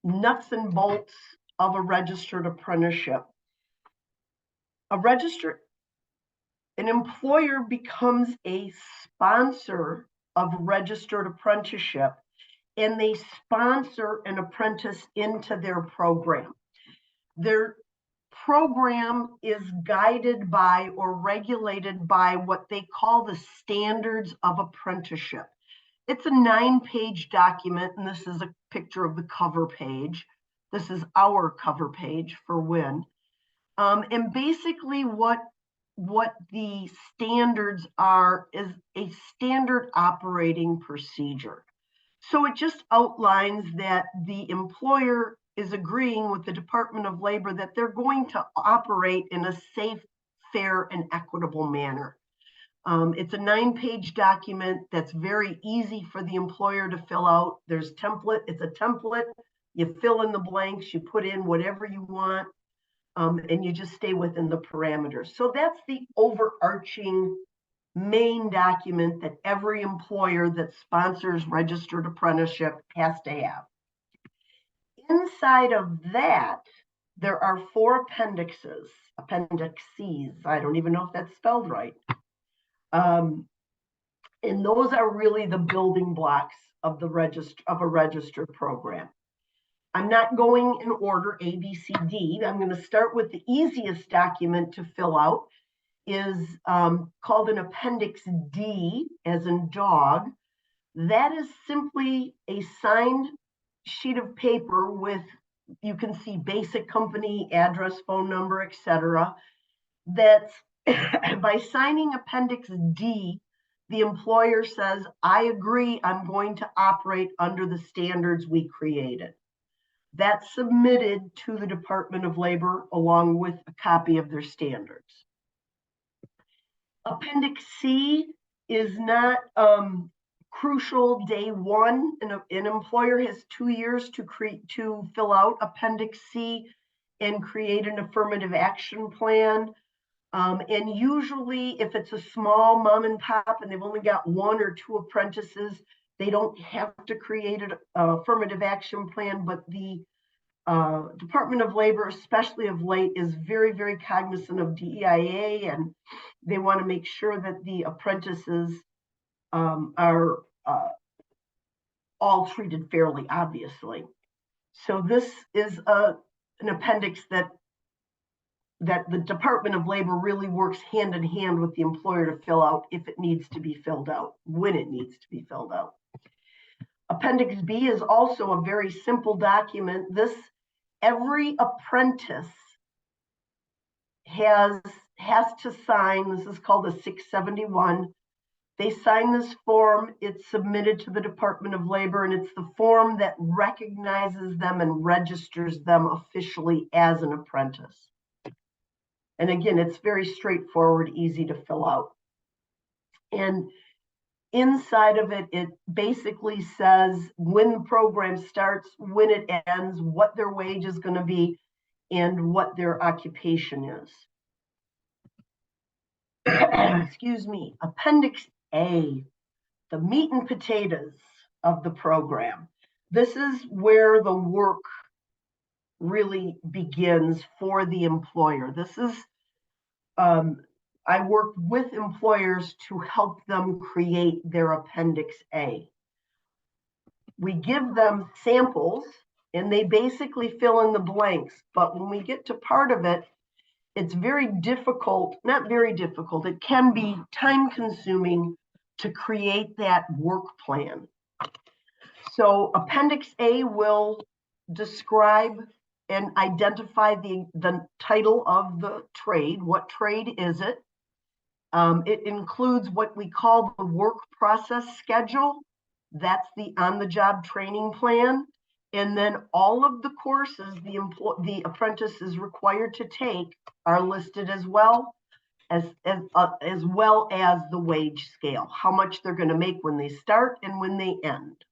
nuts and bolts of a registered apprenticeship. An employer becomes a sponsor of registered apprenticeship, and they sponsor an apprentice into their program. Their program is guided by or regulated by what they call the standards of apprenticeship. It's a 9-page document, and this is a picture of the cover page. This is our cover page for WIN. And basically what the standards are is a standard operating procedure. So it just outlines that the employer is agreeing with the Department of Labor that they're going to operate in a safe, fair, and equitable manner. It's a 9-page document that's very easy for the employer to fill out. It's a template. You fill in the blanks, you put in whatever you want, and you just stay within the parameters. So that's the overarching main document that every employer that sponsors registered apprenticeship has to have. Inside of that, there are 4 appendices, I don't even know if that's spelled right. And those are really the building blocks of a registered program. I'm not going in order A, B, C, D. I'm going to start with the easiest document to fill out, is called an Appendix D, as in dog. That is simply a signed sheet of paper with, you can see basic company address, phone number, etc. That's by signing Appendix D, the employer says, I agree, I'm going to operate under the standards we created. That's submitted to the Department of Labor along with a copy of their standards. Appendix C is not crucial day one. An employer has 2 years to fill out Appendix C and create an affirmative action plan. And usually if it's a small mom and pop and they've only got 1 or 2 apprentices, they don't have to create an affirmative action plan, but the Department of Labor, especially of late, is very, very cognizant of DEIA, and they want to make sure that the apprentices are all treated fairly, obviously. So this is an appendix that the Department of Labor really works hand in hand with the employer to fill out if it needs to be filled out, when it needs to be filled out. Appendix B is also a very simple document. Every apprentice has to sign. This is called a 671. They sign this form, it's submitted to the Department of Labor, and it's the form that recognizes them and registers them officially as an apprentice. And again, it's very straightforward, easy to fill out. And inside of it, it basically says when the program starts, when it ends, what their wage is going to be, and what their occupation is. Excuse me. Appendix A, the meat and potatoes of the program. This is where the work really begins for the employer. This is, I work with employers to help them create their Appendix A. We give them samples and they basically fill in the blanks. But when we get to part of it, it's very difficult, not very difficult, it can be time consuming to create that work plan. So Appendix A will describe and identify the title of the trade. What trade is it? It includes what we call the work process schedule. That's the on-the-job training plan. And then all of the courses the apprentice is required to take are listed as well as the wage scale, how much they're going to make when they start and when they end.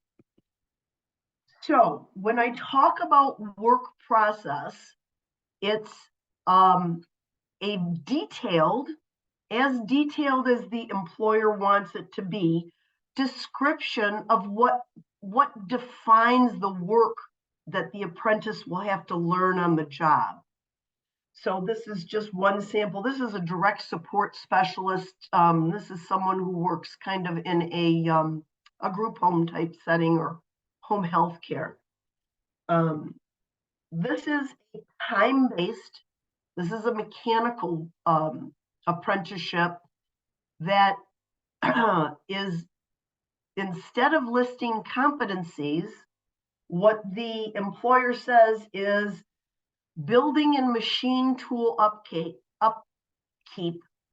So when I talk about work process, it's as detailed as the employer wants it to be, description of what defines the work that the apprentice will have to learn on the job. So this is just one sample. This is a direct support specialist. This is someone who works kind of in a group home type setting or home health care. This is a time-based, this is a mechanical apprenticeship that is, instead of listing competencies, what the employer says is building and machine tool upkeep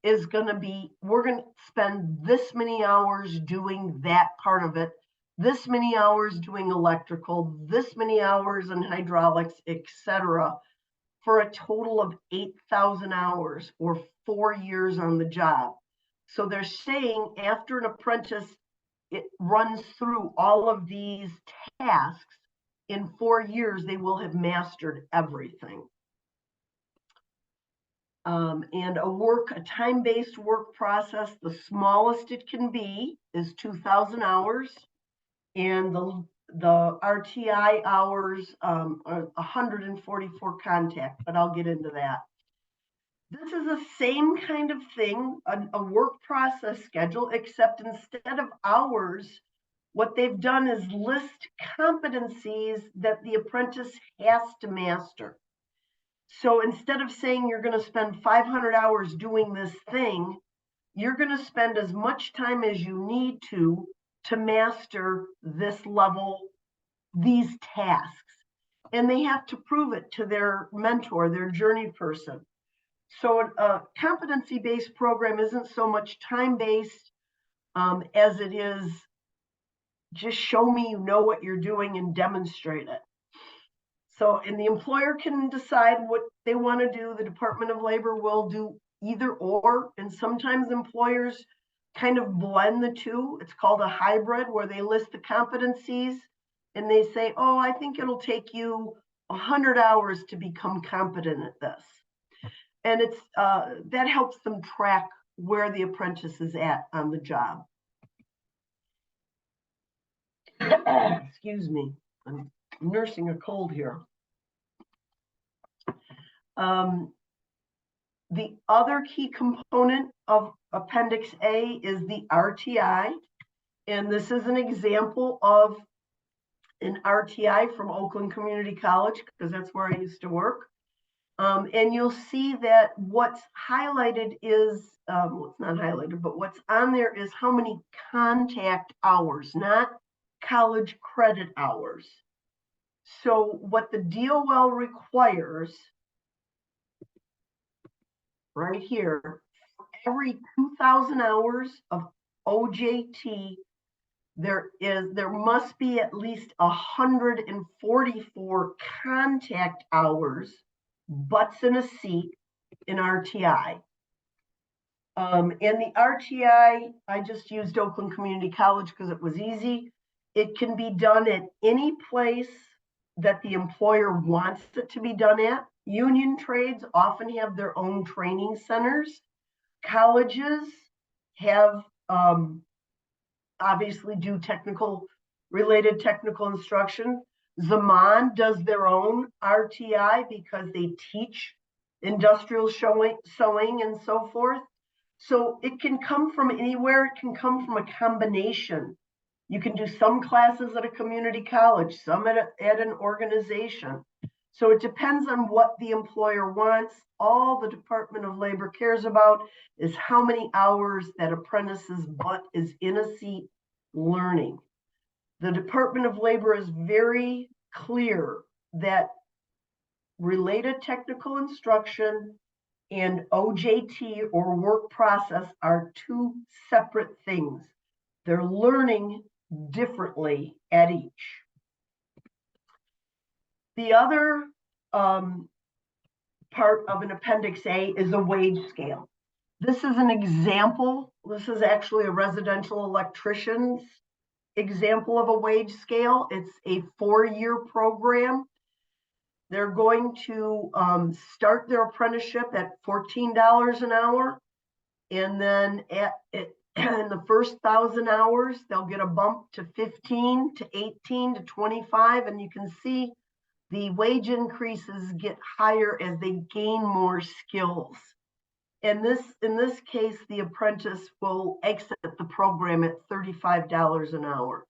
is going to be, we're going to spend this many hours doing that part of it, this many hours doing electrical, this many hours in hydraulics, etc., for a total of 8,000 hours or 4 years on the job. So they're saying after an apprentice, it runs through all of these tasks, in 4 years, they will have mastered everything. And a time-based work process, the smallest it can be is 2,000 hours. And the RTI hours are 144 contact, but I'll get into that. This is the same kind of thing, a work process schedule, except instead of hours, what they've done is list competencies that the apprentice has to master. So instead of saying you're going to spend 500 hours doing this thing, you're going to spend as much time as you need to master this level, these tasks. And they have to prove it to their mentor, their journey person. So a competency-based program isn't so much time-based as it is just show me you know what you're doing and demonstrate it. So, and the employer can decide what they want to do. The Department of Labor will do either or, and sometimes employers kind of blend the two. It's called a hybrid, where they list the competencies and they say, oh, I think it'll take you 100 hours to become competent at this. And it's that helps them track where the apprentice is at on the job. Excuse me, I'm nursing a cold here. The other key component of Appendix A is the RTI. And this is an example of an RTI from Oakland Community College, because that's where I used to work. And you'll see that what's highlighted is, well, it's not highlighted, but what's on there is how many contact hours, not college credit hours. So what the DOL requires right here, every 2,000 hours of OJT, there must be at least 144 contact hours, butts in a seat, in RTI. And the RTI, I just used Oakland Community College because it was easy. It can be done at any place that the employer wants it to be done at. Union trades often have their own training centers. Colleges have obviously do related technical instruction. Zaman does their own RTI because they teach industrial sewing and so forth. So it can come from anywhere. It can come from a combination. You can do some classes at a community college, some at an organization. So it depends on what the employer wants. All the Department of Labor cares about is how many hours that apprentice's butt is in a seat learning. The Department of Labor is very clear that related technical instruction and OJT or work process are two separate things. They're learning differently at each. The other part of an Appendix A is a wage scale. This is an example. This is actually a residential electrician's example of a wage scale. It's a 4-year program. They're going to start their apprenticeship at $14 an hour. And then in the first 1,000 hours, they'll get a bump to 15, to 18, to 25. And you can see the wage increases get higher as they gain more skills. And in this case, the apprentice will exit the program at $35 an hour.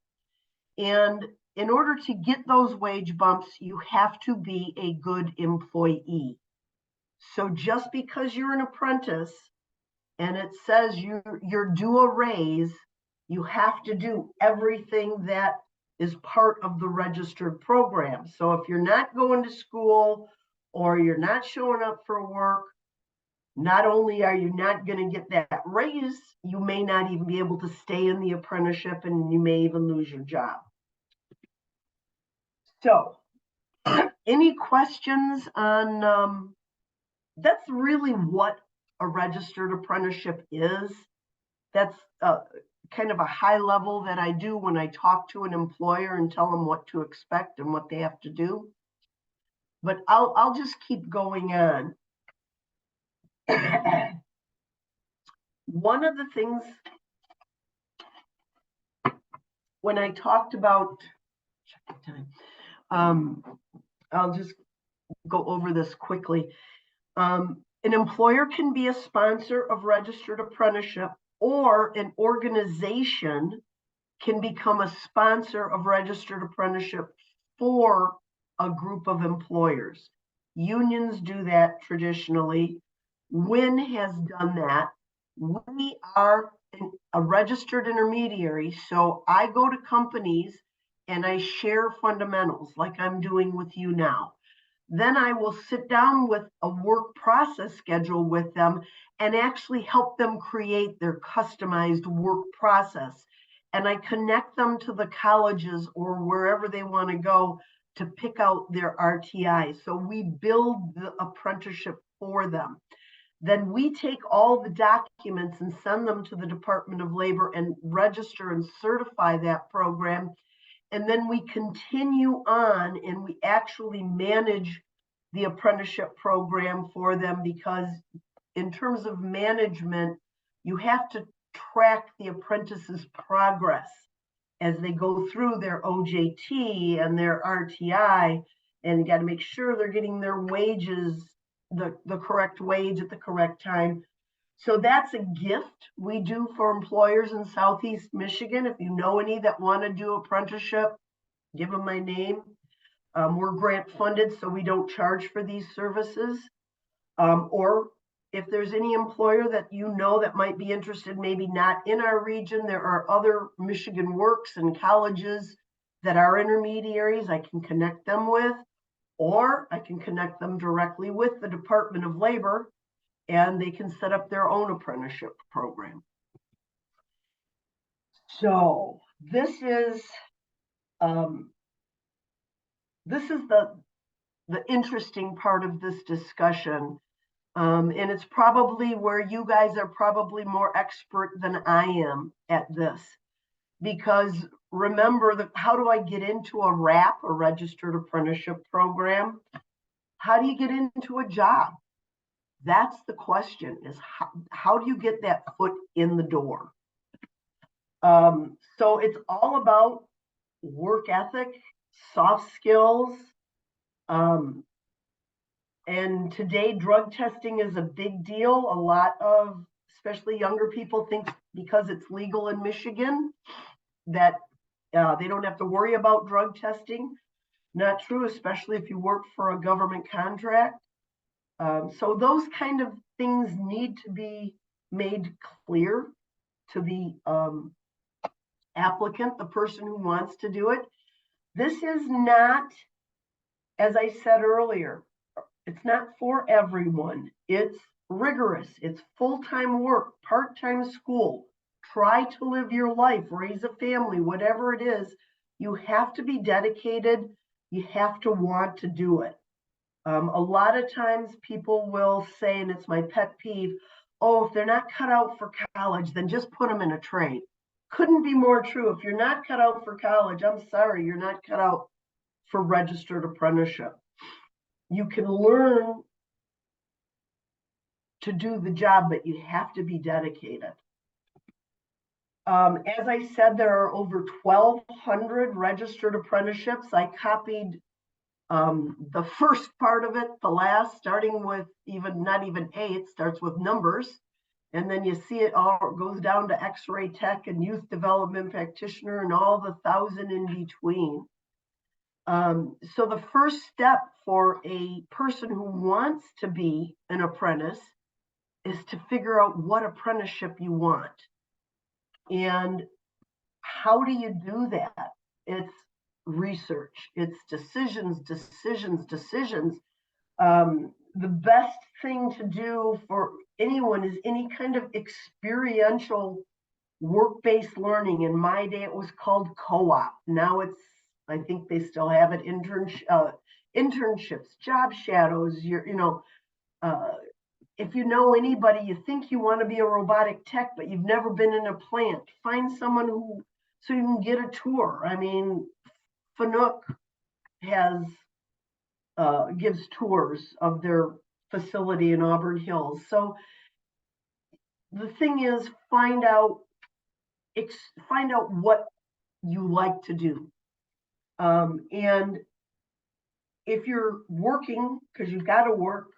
And in order to get those wage bumps, you have to be a good employee. So just because you're an apprentice and it says you're due a raise, you have to do everything that is part of the registered program. So if you're not going to school or you're not showing up for work, not only are you not going to get that raise, you may not even be able to stay in the apprenticeship and you may even lose your job. So, any questions on, that's really what a registered apprenticeship is. That's kind of a high level that I do when I talk to an employer and tell them what to expect and what they have to do. But I'll just keep going on. One of the things when I talked about, check the time, I'll just go over this quickly. An employer can be a sponsor of registered apprenticeship, or an organization can become a sponsor of registered apprenticeship for a group of employers. Unions do that traditionally. WIN has done that. We are a registered intermediary, so I go to companies and I share fundamentals like I'm doing with you now. Then I will sit down with a work process schedule with them and actually help them create their customized work process. And I connect them to the colleges or wherever they want to go to pick out their RTI. So we build the apprenticeship for them. Then we take all the documents and send them to the Department of Labor and register and certify that program. And then we continue on and we actually manage the apprenticeship program for them, because in terms of management, you have to track the apprentice's progress as they go through their OJT and their RTI, and you got to make sure they're getting their wages, the correct wage at the correct time. So that's a gift we do for employers in Southeast Michigan. If you know any that want to do apprenticeship, give them my name. We're grant funded, so we don't charge for these services. Or if there's any employer that you know that might be interested, maybe not in our region, there are other Michigan Works and colleges that are intermediaries I can connect them with, or I can connect them directly with the Department of Labor and they can set up their own apprenticeship program. So this is the interesting part of this discussion. And it's probably where you guys are probably more expert than I am at this. Because remember, how do I get into a RAP, a registered apprenticeship program? How do you get into a job? That's the question, is how do you get that foot in the door? So it's all about work ethic, soft skills. And today, drug testing is a big deal. A lot of, especially younger people, think because it's legal in Michigan that they don't have to worry about drug testing. Not true, especially if you work for a government contract. So those kind of things need to be made clear to the applicant, the person who wants to do it. This is not, as I said earlier, it's not for everyone. It's rigorous. It's full-time work, part-time school. Try to live your life, raise a family, whatever it is. You have to be dedicated. You have to want to do it. A lot of times people will say, and it's my pet peeve, oh, if they're not cut out for college, then just put them in a trade. Couldn't be more true. If you're not cut out for college, I'm sorry, you're not cut out for registered apprenticeship. You can learn to do the job, but you have to be dedicated. As I said, there are over 1,200 registered apprenticeships. I copied the first part of it, the last, starting with not even A, it starts with numbers. And then you see it all goes down to X-ray tech and youth development practitioner and all the 1,000 in between. So the first step for a person who wants to be an apprentice is to figure out what apprenticeship you want. And how do you do that? It's research, it's decisions. The best thing to do for anyone is any kind of experiential work-based learning. In my day, it was called co-op. Now it's, I think they still have it, internships, job shadows. If you know anybody, you think you want to be a robotic tech, but you've never been in a plant, find someone who, so you can get a tour. I mean, FNUC has, gives tours of their facility in Auburn Hills. So the thing is, find out what you like to do. And if you're working, because you've got to work,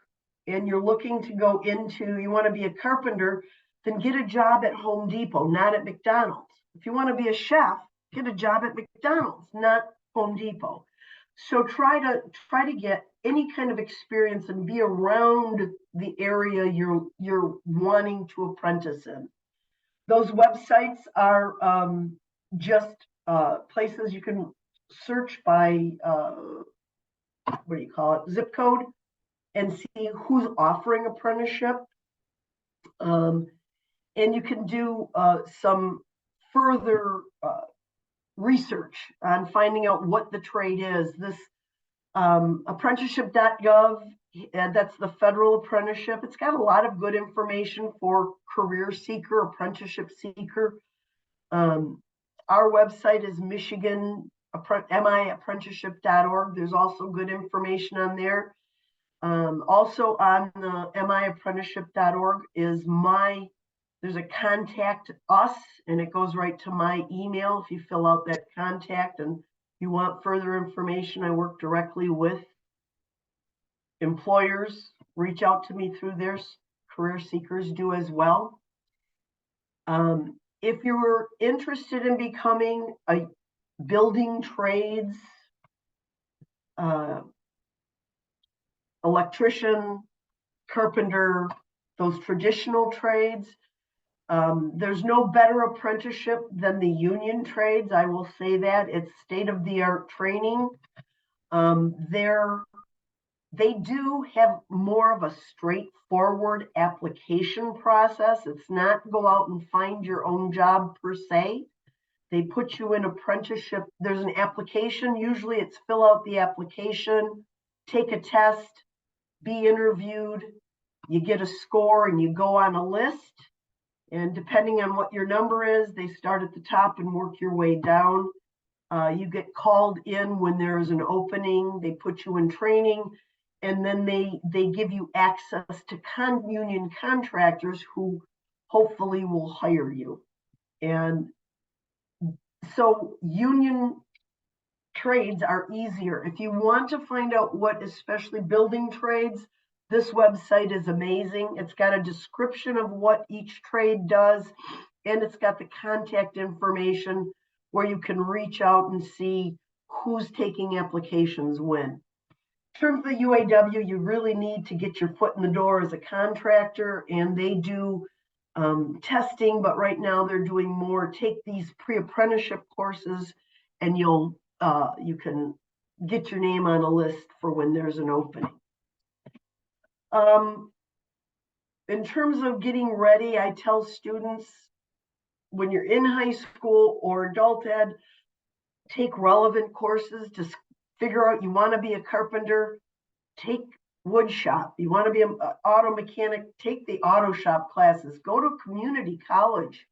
and you're looking to go into, you want to be a carpenter, then get a job at Home Depot, not at McDonald's. If you want to be a chef, get a job at McDonald's, not Home Depot. So try to get any kind of experience and be around the area you're wanting to apprentice in. Those websites are just places you can search by, what do you call it, zip code, and see who's offering apprenticeship. And you can do some further research on finding out what the trade is. This apprenticeship.gov, that's the federal apprenticeship. It's got a lot of good information for career seeker, apprenticeship seeker. Our website is miapprenticeship.org. There's also good information on there. Also on the miapprenticeship.org is there's a contact us, and it goes right to my email. If you fill out that contact and you want further information, I work directly with employers. Reach out to me through their career seekers do as well. If you're interested in becoming building trades, electrician, carpenter, those traditional trades. There's no better apprenticeship than the union trades. I will say that. It's state-of-the-art training. They do have more of a straightforward application process. It's not go out and find your own job per se. They put you in apprenticeship. There's an application. Usually it's fill out the application, take a test, be interviewed. You get a score and you go on a list. And depending on what your number is, they start at the top and work your way down. You get called in when there's an opening. They put you in training. And then they give you access to union contractors who hopefully will hire you. And so union trades are easier. If you want to find out what, especially building trades, this website is amazing. It's got a description of what each trade does, and it's got the contact information where you can reach out and see who's taking applications when. In terms of the UAW, you really need to get your foot in the door as a contractor, and they do testing, but right now they're doing more. Take these pre-apprenticeship courses, and you can get your name on a list for when there's an opening. In terms of getting ready, I tell students when you're in high school or adult ed, take relevant courses to figure out you want to be a carpenter, take wood shop. You want to be an auto mechanic, take the auto shop classes. Go to community college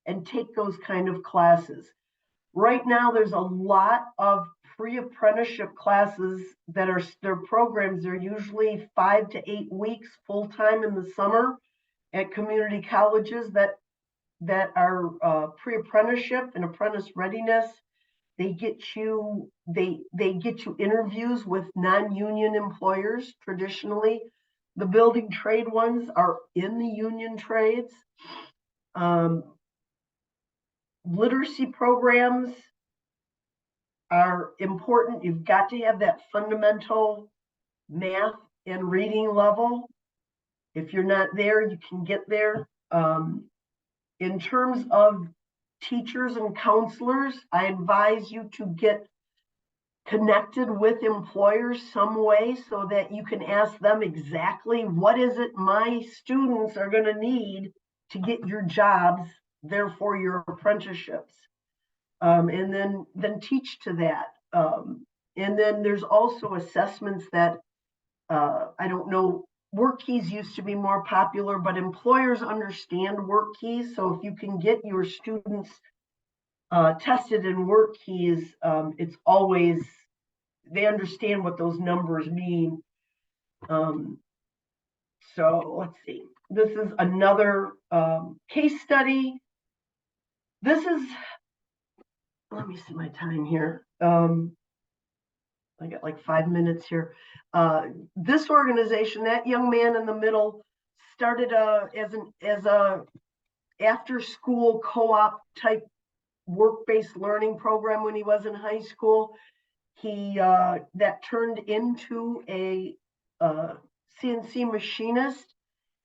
and take those kind of classes. Right now, there's a lot of pre-apprenticeship classes that are their programs. They're usually 5 to 8 weeks full-time in the summer at community colleges that are pre-apprenticeship and apprentice readiness. They get you interviews with non-union employers traditionally. The building trade ones are in the union trades. Literacy programs are important. You've got to have that fundamental math and reading level. If you're not there, you can get there. In terms of teachers and counselors, I advise you to get connected with employers some way so that you can ask them exactly what is it my students are going to need to get your jobs, therefore your apprenticeships, and then teach to that. And then there's also assessments that I don't know, work keys used to be more popular, but employers understand work keys. So if you can get your students tested in work keys, it's always, they understand what those numbers mean. So let's see. This is another case study. This is, let me see my time here. I got like 5 minutes here. This organization, that young man in the middle, started as a after school co-op type work-based learning program when he was in high school. He that turned into a CNC machinist,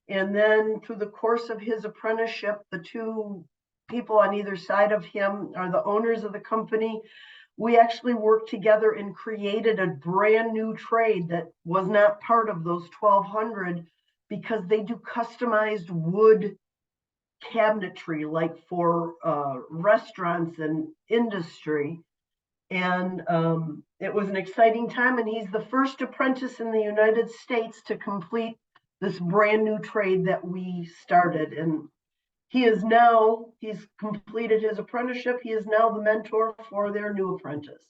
and then through the course of his apprenticeship, the two people on either side of him are the owners of the company. We actually worked together and created a brand new trade that was not part of those 1,200, because they do customized wood cabinetry, like for restaurants and industry. And it was an exciting time, and he's the first apprentice in the United States to complete this brand new trade that we started. And he's completed his apprenticeship. He is now the mentor for their new apprentice.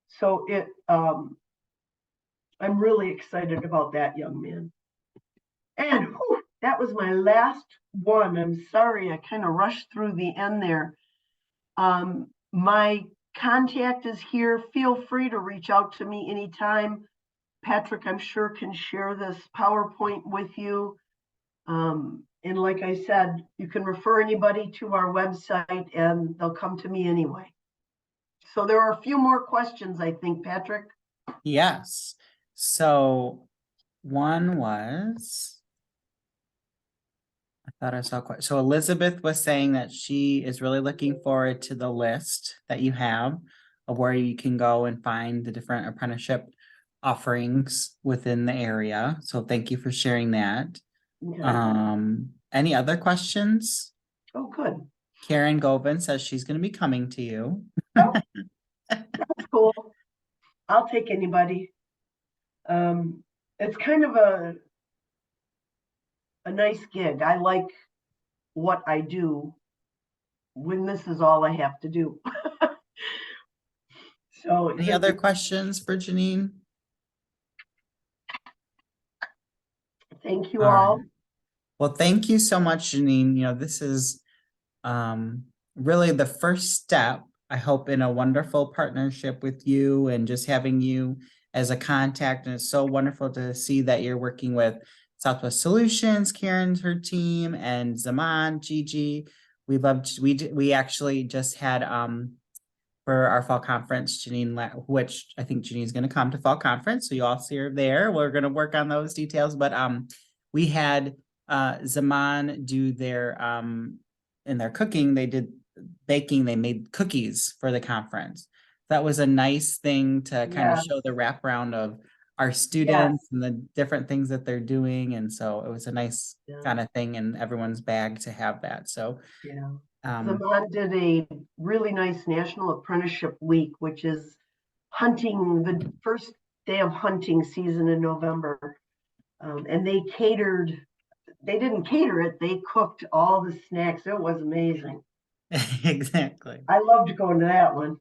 So I'm really excited about that young man. And whew, that was my last one. I'm sorry, I kind of rushed through the end there. My contact is here. Feel free to reach out to me anytime. Patrick, I'm sure, can share this PowerPoint with you. And like I said, you can refer anybody to our website and they'll come to me anyway. So there are a few more questions, I think, Patrick. Yes, so one was. I thought I saw quite, so Elizabeth was saying that she is really looking forward to the list that you have of where you can go and find the different apprenticeship offerings within the area. So thank you for sharing that. Okay. Any other questions? Oh, good. Karen Govan says she's gonna be coming to you. That's cool. I'll take anybody. It's kind of a nice gig. I like what I do when this is all I have to do. So Any other questions for Janene? thank you All all. right. Well, thank you so much, Janene. You know, this is really the first step, I hope, in a wonderful partnership with you and just having you as a contact. And it's so wonderful to see that you're working with Southwest Solutions, Karen's her team, and Zaman, Gigi. We actually just had for our fall conference, Janene, which I think Janene's going to come to fall conference, so you all see her there. We're going to work on those details, but we had Zaman do their in their cooking, they did baking, they made cookies for the conference. That was a nice thing to kind of Yes. show the wraparound of our students and the different things that they're doing, and so it was a nice kind of thing in everyone's bag to have that. So Yeah. Zaman did a really nice National Apprenticeship Week, which is hunting, the first day of hunting season in November. And they didn't cater it, they cooked all the snacks. It was amazing. exactly. I loved going to that one.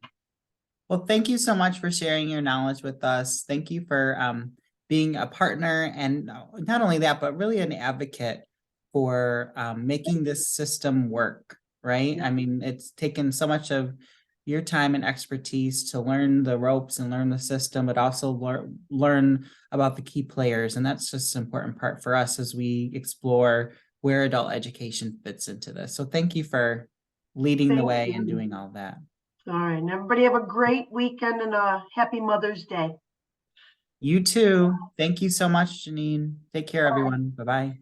Well, thank you so much for sharing your knowledge with us. Thank you for being a partner, and not only that, but really an advocate for making this system work, right? Yeah. I mean, it's taken so much of your time and expertise to learn the ropes and learn the system, but also learn about the key players. And that's just an important part for us as we explore where adult education fits into this. So thank you for leading the Thank way you. and doing all that. All right, and everybody have a great weekend and a happy Mother's Day. You too. Thank you so much, Janene. Take care, Bye. everyone. Bye-bye.